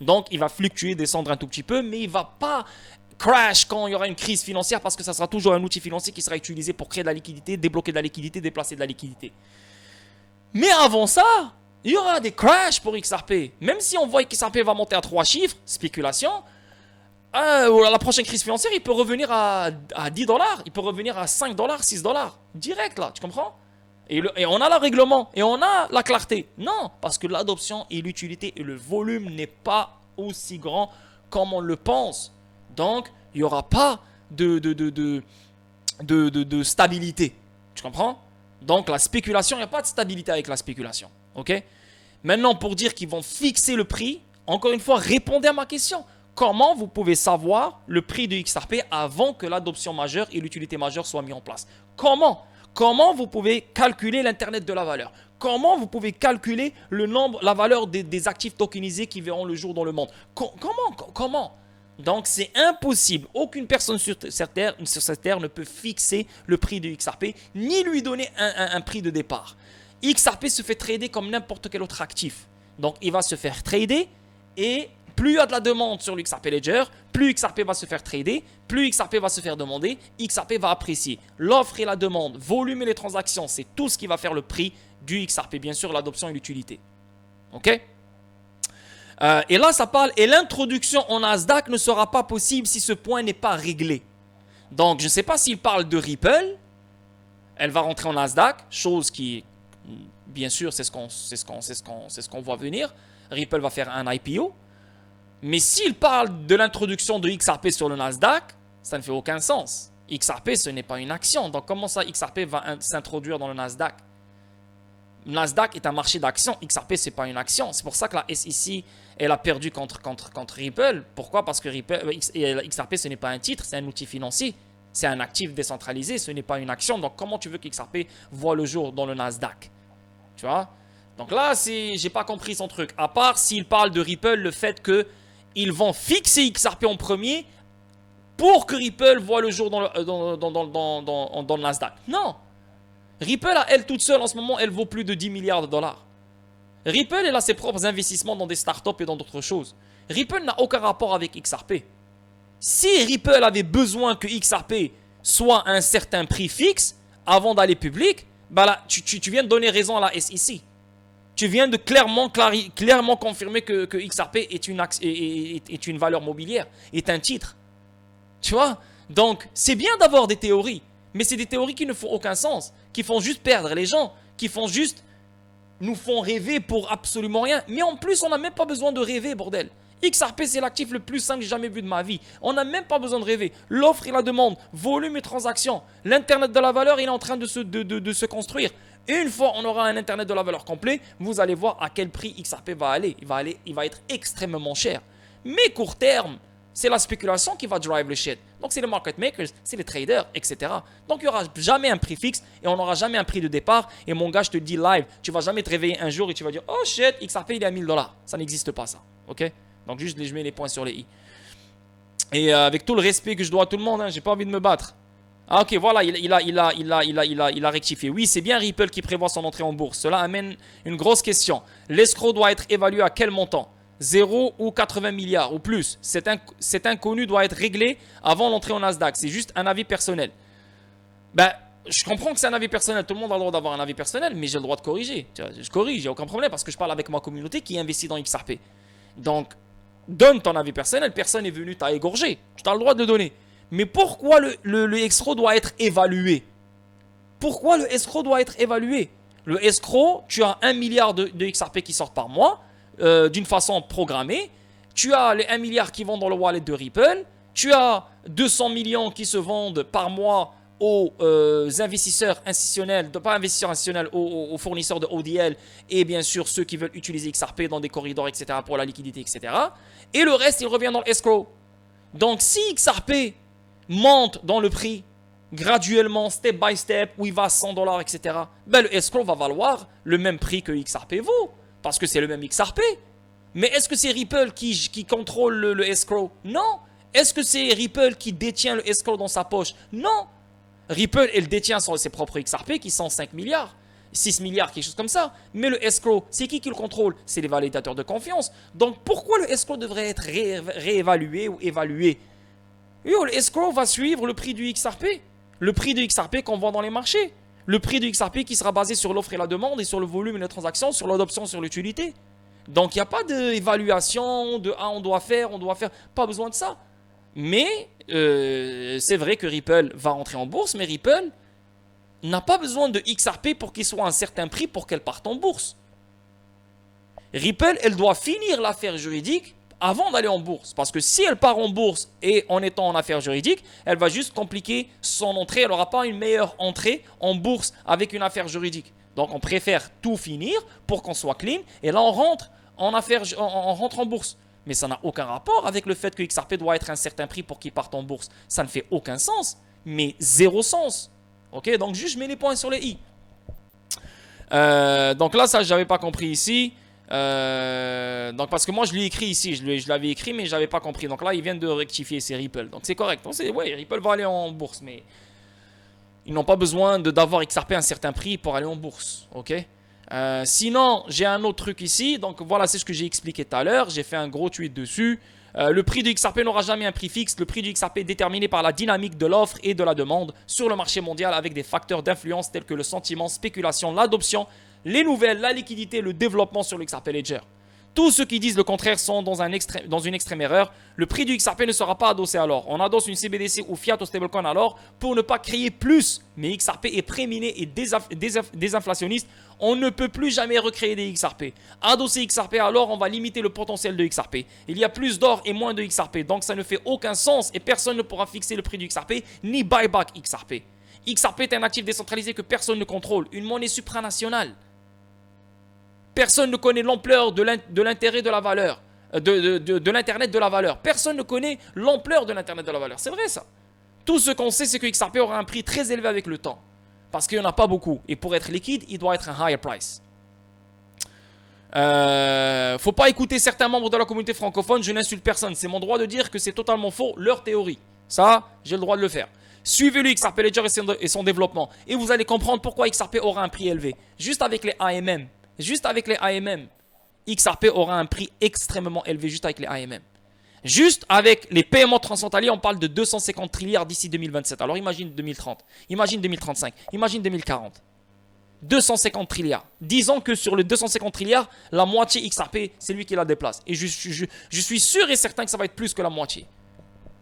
Donc, il va fluctuer, descendre un tout petit peu, mais il ne va pas crash quand il y aura une crise financière parce que ça sera toujours un outil financier qui sera utilisé pour créer de la liquidité, débloquer de la liquidité, déplacer de la liquidité. Mais avant ça, il y aura des crashs pour XRP. Même si on voit que XRP va monter à 3 chiffres, spéculation, la prochaine crise financière, il peut revenir à 10 dollars, il peut revenir à 5 dollars, 6 dollars. Direct là, tu comprends? Et on a le règlement, et on a la clarté. Non, parce que l'adoption et l'utilité et le volume n'est pas aussi grand comme on le pense. Donc, il n'y aura pas de stabilité. Tu comprends? Donc, la spéculation, il n'y a pas de stabilité avec la spéculation. Ok? Maintenant, pour dire qu'ils vont fixer le prix, encore une fois, répondez à ma question. Comment vous pouvez savoir le prix de XRP avant que l'adoption majeure et l'utilité majeure soient mis en place? Comment vous pouvez calculer l'Internet de la valeur? Comment vous pouvez calculer la valeur des actifs tokenisés qui verront le jour dans le monde? Comment? Donc, c'est impossible. Aucune personne sur cette terre ne peut fixer le prix de XRP, ni lui donner un prix de départ. XRP se fait trader comme n'importe quel autre actif. Donc, il va se faire trader et plus il y a de la demande sur l'XRP Ledger, plus XRP va se faire trader, plus XRP va se faire demander, XRP va apprécier. L'offre et la demande, volume et les transactions, c'est tout ce qui va faire le prix du XRP. Bien sûr, l'adoption et l'utilité. Ok? Et là, ça parle, et l'introduction en Nasdaq ne sera pas possible si ce point n'est pas réglé. Donc, je ne sais pas s'il parle de Ripple. Elle va rentrer en Nasdaq, chose qui, bien sûr, c'est ce qu'on voit venir. Ripple va faire un IPO. Mais s'il parle de l'introduction de XRP sur le Nasdaq, ça ne fait aucun sens. XRP, ce n'est pas une action. Donc, comment ça, XRP va s'introduire dans le Nasdaq? Le Nasdaq est un marché d'actions. XRP, ce n'est pas une action. C'est pour ça que la SEC, elle a perdu contre Ripple. Pourquoi? Parce que XRP, ce n'est pas un titre, c'est un outil financier. C'est un actif décentralisé, ce n'est pas une action. Donc, comment tu veux qu'XRP voit le jour dans le Nasdaq? Tu vois? Donc là, j'ai pas compris son truc. À part s'il parle de Ripple, le fait qu'ils vont fixer XRP en premier pour que Ripple voit le jour dans le Nasdaq. Non. Ripple, à elle toute seule, en ce moment, elle vaut plus de 10 milliards de dollars. Ripple, elle a ses propres investissements dans des startups et dans d'autres choses. Ripple n'a aucun rapport avec XRP. Si Ripple avait besoin que XRP soit à un certain prix fixe avant d'aller public, bah là, tu viens de donner raison à la SEC. Tu viens de clairement confirmer que XRP est une valeur mobilière, est un titre. Tu vois? Donc, c'est bien d'avoir des théories, mais c'est des théories qui ne font aucun sens, qui font juste perdre les gens, nous font rêver pour absolument rien. Mais en plus, on n'a même pas besoin de rêver, bordel. XRP, c'est l'actif le plus simple que j'ai jamais vu de ma vie. On n'a même pas besoin de rêver. L'offre et la demande, volume et transactions. L'Internet de la valeur, il est en train de se construire. Une fois on aura un Internet de la valeur complet, vous allez voir à quel prix XRP va aller. Il va être extrêmement cher. Mais court terme, c'est la spéculation qui va drive le shit. Donc c'est les market makers, c'est les traders, etc. Donc il n'y aura jamais un prix fixe et on n'aura jamais un prix de départ. Et mon gars, je te dis live, tu vas jamais te réveiller un jour et tu vas dire « Oh shit, XRP il est à 1000 $. Ça n'existe pas ça. Ok? Donc juste, je mets les points sur les i. Et avec tout le respect que je dois à tout le monde, hein, j'ai pas envie de me battre. Ah ok, voilà, il a rectifié. Oui, c'est bien Ripple qui prévoit son entrée en bourse. Cela amène une grosse question. L'escroc doit être évalué à quel montant? 0 ou 80 milliards ou plus? Cet inconnu doit être réglé avant l'entrée au Nasdaq. C'est juste un avis personnel. Ben, je comprends que c'est un avis personnel. Tout le monde a le droit d'avoir un avis personnel, mais j'ai le droit de corriger. Je corrige, j'ai aucun problème parce que je parle avec ma communauté qui investit dans XRP. Donc, donne ton avis personnel. Personne n'est venu t'égorger. Tu as le droit de le donner. Mais pourquoi le escroc doit être évalué? Pourquoi le escroc doit être évalué? Le escroc, tu as 1 milliard de XRP qui sortent par mois, d'une façon programmée. Tu as les 1 milliard qui vont dans le wallet de Ripple. Tu as 200 millions qui se vendent par mois aux investisseurs institutionnels, pas investisseurs institutionnels, aux fournisseurs de ODL et bien sûr ceux qui veulent utiliser XRP dans des corridors, etc. pour la liquidité, etc. Et le reste, il revient dans l'escroc. Donc si XRP monte dans le prix graduellement, step by step, où il va à 100 $, etc., ben le escroc va valoir le même prix que XRP vaut, parce que c'est le même XRP. Mais est-ce que c'est Ripple qui contrôle le escroc? Non. Est-ce que c'est Ripple qui détient le escroc dans sa poche? Non. Ripple, elle détient ses propres XRP qui sont 5 milliards, 6 milliards, quelque chose comme ça. Mais le escroc, c'est qui le contrôle? C'est les validateurs de confiance. Donc pourquoi le escroc devrait être réévalué ou évalué? Le escroc va suivre le prix du XRP. Le prix du XRP qu'on vend dans les marchés. Le prix du XRP qui sera basé sur l'offre et la demande et sur le volume et les transactions, sur l'adoption, sur l'utilité. Donc il n'y a pas d'évaluation de on doit faire. Pas besoin de ça. Mais c'est vrai que Ripple va rentrer en bourse, mais Ripple n'a pas besoin de XRP pour qu'il soit à un certain prix pour qu'elle parte en bourse. Ripple, elle doit finir l'affaire juridique avant d'aller en bourse. Parce que si elle part en bourse et en étant en affaire juridique, elle va juste compliquer son entrée. Elle n'aura pas une meilleure entrée en bourse avec une affaire juridique. Donc on préfère tout finir pour qu'on soit clean. Et là on rentre en bourse. Mais ça n'a aucun rapport avec le fait que XRP doit être à un certain prix pour qu'il parte en bourse. Ça ne fait aucun sens. Mais zéro sens. Ok, donc juste je mets les points sur les i. Donc là ça je n'avais pas compris ici. Donc parce que moi je l'ai écrit ici, je l'avais écrit mais je n'avais pas compris. Donc là ils viennent de rectifier, c'est Ripple. Donc c'est correct. Donc ouais, Ripple va aller en bourse, mais ils n'ont pas besoin d'avoir XRP à un certain prix pour aller en bourse. Ok. Sinon j'ai un autre truc ici. Donc voilà, c'est ce que j'ai expliqué tout à l'heure. J'ai fait un gros tweet dessus. Le prix du XRP n'aura jamais un prix fixe. Le prix du XRP est déterminé par la dynamique de l'offre et de la demande sur le marché mondial avec des facteurs d'influence tels que le sentiment, spéculation, l'adoption, les nouvelles, la liquidité, le développement sur le XRP Ledger. Tous ceux qui disent le contraire sont dans une extrême erreur. Le prix du XRP ne sera pas adossé alors. On adosse une CBDC ou fiat au stablecoin alors pour ne pas créer plus. Mais XRP est préminé et désinflationniste. On ne peut plus jamais recréer des XRP. Adosser XRP alors, on va limiter le potentiel de XRP. Il y a plus d'or et moins de XRP. Donc ça ne fait aucun sens et personne ne pourra fixer le prix du XRP ni buyback XRP. XRP est un actif décentralisé que personne ne contrôle. Une monnaie supranationale. Personne ne connaît l'ampleur de l'intérêt de la valeur, de l'Internet de la valeur. Personne ne connaît l'ampleur de l'Internet de la valeur. C'est vrai ça. Tout ce qu'on sait, c'est que XRP aura un prix très élevé avec le temps. Parce qu'il n'y en a pas beaucoup. Et pour être liquide, il doit être un higher price. Faut pas écouter certains membres de la communauté francophone. Je n'insulte personne. C'est mon droit de dire que c'est totalement faux, leur théorie. Ça, j'ai le droit de le faire. Suivez le XRP Ledger et son développement. Et vous allez comprendre pourquoi XRP aura un prix élevé. Juste avec les AMM. Juste avec les AMM, XRP aura un prix extrêmement élevé juste avec les AMM. Juste avec les paiements transfrontaliers, on parle de 250 trilliards d'ici 2027. Alors imagine 2030, imagine 2035, imagine 2040. 250 trilliards. Disons que sur les 250 trilliards, la moitié XRP, c'est lui qui la déplace. Et je suis sûr et certain que ça va être plus que la moitié.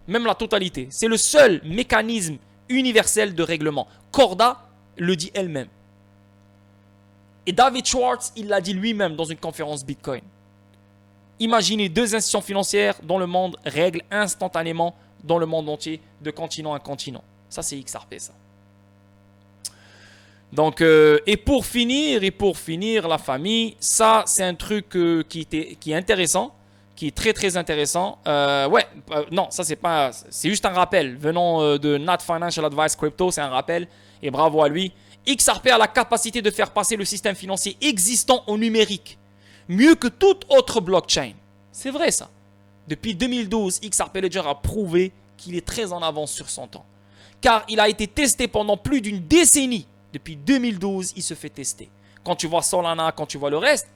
Même la totalité. C'est le seul mécanisme universel de règlement. Corda le dit elle-même. Et David Schwartz, il l'a dit lui-même dans une conférence Bitcoin. Imaginez deux institutions financières dont le monde règle instantanément dans le monde entier, de continent à continent. Ça, c'est XRP, ça. Donc, et pour finir, la famille, ça, c'est un truc qui est intéressant, qui est très, très intéressant. Non, ça, c'est juste un rappel. Venant de Nat Financial Advice Crypto, c'est un rappel. Et bravo à lui. XRP a la capacité de faire passer le système financier existant au numérique, mieux que toute autre blockchain. C'est vrai ça. Depuis 2012, XRP Ledger a prouvé qu'il est très en avance sur son temps. Car il a été testé pendant plus d'une décennie. Depuis 2012, il se fait tester. Quand tu vois Solana, quand tu vois le reste,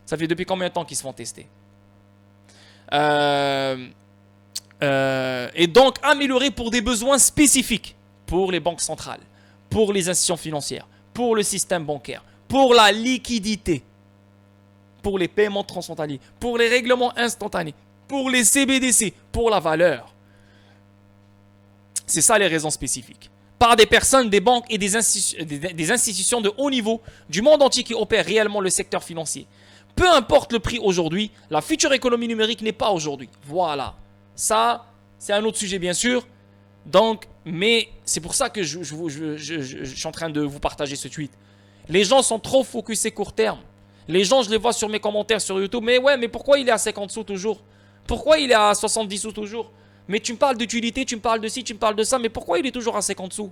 ça fait depuis combien de temps qu'ils se font tester? Et donc amélioré pour des besoins spécifiques. Pour les banques centrales, pour les institutions financières, pour le système bancaire, pour la liquidité, pour les paiements transfrontaliers, pour les règlements instantanés, pour les CBDC, pour la valeur. C'est ça les raisons spécifiques. Par des personnes, des banques et des institutions de haut niveau du monde entier qui opèrent réellement le secteur financier. Peu importe le prix aujourd'hui, la future économie numérique n'est pas aujourd'hui. Voilà. Ça, c'est un autre sujet bien sûr. Donc, mais c'est pour ça que je suis en train de vous partager ce tweet. Les gens sont trop focusés court terme. Les gens, je les vois sur mes commentaires sur YouTube. Mais ouais, mais pourquoi il est à 50 sous toujours? Pourquoi il est à 70 sous toujours? Mais tu me parles d'utilité, tu me parles de ci, tu me parles de ça. Mais pourquoi il est toujours à 50 sous?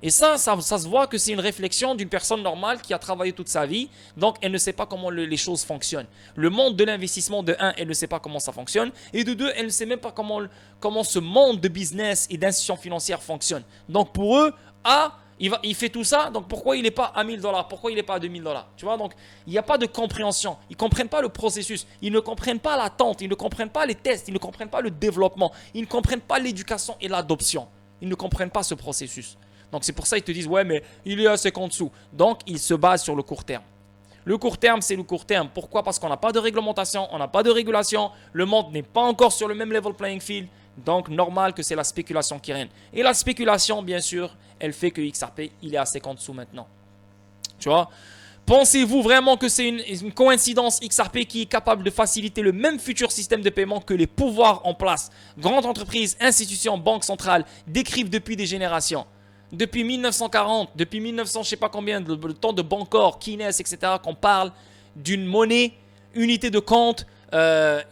Et ça se voit que c'est une réflexion d'une personne normale qui a travaillé toute sa vie. Donc, elle ne sait pas comment les choses fonctionnent. Le monde de l'investissement, de 1, elle ne sait pas comment ça fonctionne. Et de 2, elle ne sait même pas comment ce monde de business et d'institutions financières fonctionne. Donc, pour eux, il fait tout ça. Donc, pourquoi il n'est pas à 1000 $? Pourquoi il n'est pas à 2000 $? Tu vois, donc, il n'y a pas de compréhension. Ils ne comprennent pas le processus. Ils ne comprennent pas l'attente. Ils ne comprennent pas les tests. Ils ne comprennent pas le développement. Ils ne comprennent pas l'éducation et l'adoption. Ils ne comprennent pas ce processus. Donc c'est pour ça qu'ils te disent ouais mais il est à 50 sous. Donc ils se basent sur le court terme. Le court terme c'est le court terme. Pourquoi? Parce qu'on n'a pas de réglementation, on n'a pas de régulation. Le monde n'est pas encore sur le même level playing field. Donc normal que c'est la spéculation qui règne. Et la spéculation bien sûr elle fait que XRP il est à 50 sous maintenant. Tu vois? Pensez-vous vraiment que c'est une coïncidence XRP qui est capable de faciliter le même futur système de paiement que les pouvoirs en place, grandes entreprises, institutions, banques centrales décrivent depuis des générations? Depuis 1940, depuis 1900, je sais pas combien, le temps de Bancor, Keynes, etc., qu'on parle d'une monnaie, unité de compte,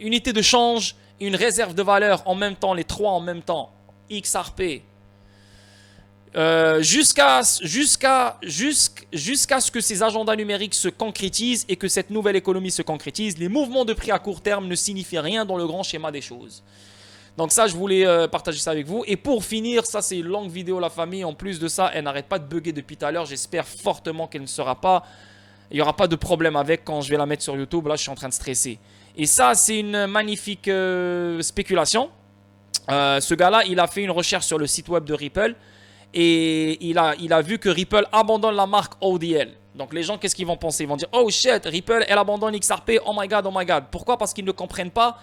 unité de change, une réserve de valeur en même temps, les trois en même temps, XRP, jusqu'à ce que ces agendas numériques se concrétisent et que cette nouvelle économie se concrétise, les mouvements de prix à court terme ne signifient rien dans le grand schéma des choses. Donc ça, je voulais partager ça avec vous. Et pour finir, ça c'est une longue vidéo la famille. En plus de ça, elle n'arrête pas de bugger depuis tout à l'heure. J'espère fortement qu'elle ne sera pas... Il n'y aura pas de problème avec quand je vais la mettre sur YouTube. Là, je suis en train de stresser. Et ça, c'est une magnifique spéculation. Ce gars-là, il a fait une recherche sur le site web de Ripple. Et il a vu que Ripple abandonne la marque ODL. Donc les gens, qu'est-ce qu'ils vont penser? Ils vont dire, oh shit, Ripple, elle abandonne XRP. Oh my god, oh my god. Pourquoi? Parce qu'ils ne comprennent pas.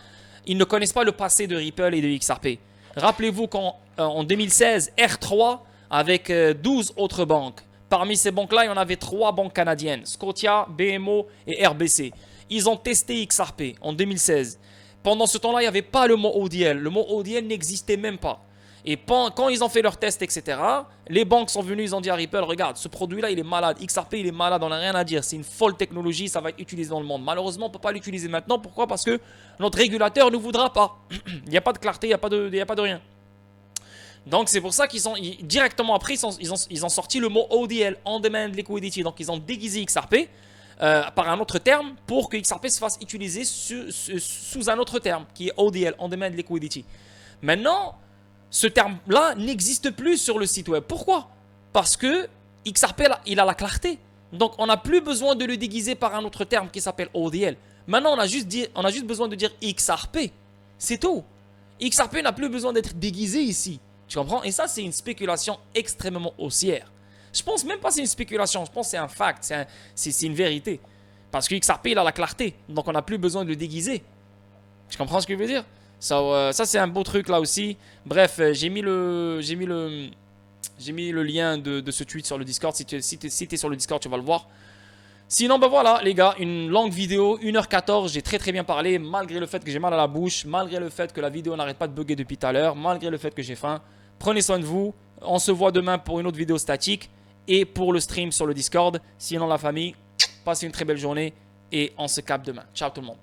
Ils ne connaissent pas le passé de Ripple et de XRP. Rappelez-vous qu'en 2016, R3 avec 12 autres banques. Parmi ces banques-là, il y en avait 3 banques canadiennes. Scotia, BMO et RBC. Ils ont testé XRP en 2016. Pendant ce temps-là, il n'y avait pas le mot ODL. Le mot ODL n'existait même pas. Et quand ils ont fait leurs tests, etc., les banques sont venues, ils ont dit à Ripple, regarde, ce produit-là, il est malade. XRP, il est malade, on n'a rien à dire. C'est une folle technologie, ça va être utilisé dans le monde. Malheureusement, on ne peut pas l'utiliser maintenant. Pourquoi? Parce que notre régulateur ne voudra pas. Il n'y a pas de clarté, il n'y a pas de rien. Donc, c'est pour ça qu'ils sont directement après, ils ont sorti le mot ODL, On Demand Liquidity. Donc, ils ont déguisé XRP par un autre terme pour que XRP se fasse utiliser sous un autre terme qui est ODL, On Demand Liquidity. Maintenant, ce terme-là n'existe plus sur le site web. Pourquoi? Parce que XRP, il a la clarté. Donc, on n'a plus besoin de le déguiser par un autre terme qui s'appelle ODL. Maintenant, on a juste besoin de dire XRP. C'est tout. XRP n'a plus besoin d'être déguisé ici. Tu comprends? Et ça, c'est une spéculation extrêmement haussière. Je pense même pas que c'est une spéculation. Je pense que c'est un fact. C'est une vérité. Parce que XRP, il a la clarté. Donc, on n'a plus besoin de le déguiser. Tu comprends ce que je veux dire? Ça c'est un beau truc là aussi. Bref, j'ai mis le lien de ce tweet sur le Discord. Si tu es sur le Discord, tu vas le voir. Sinon, ben voilà, les gars, une longue vidéo, 1h14. J'ai très bien parlé, malgré le fait que j'ai mal à la bouche, malgré le fait que la vidéo n'arrête pas de bugger depuis tout à l'heure, malgré le fait que j'ai faim. Prenez soin de vous. On se voit demain pour une autre vidéo statique et pour le stream sur le Discord. Sinon, la famille, passez une très belle journée et on se capte demain. Ciao tout le monde.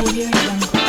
Audio Jungle.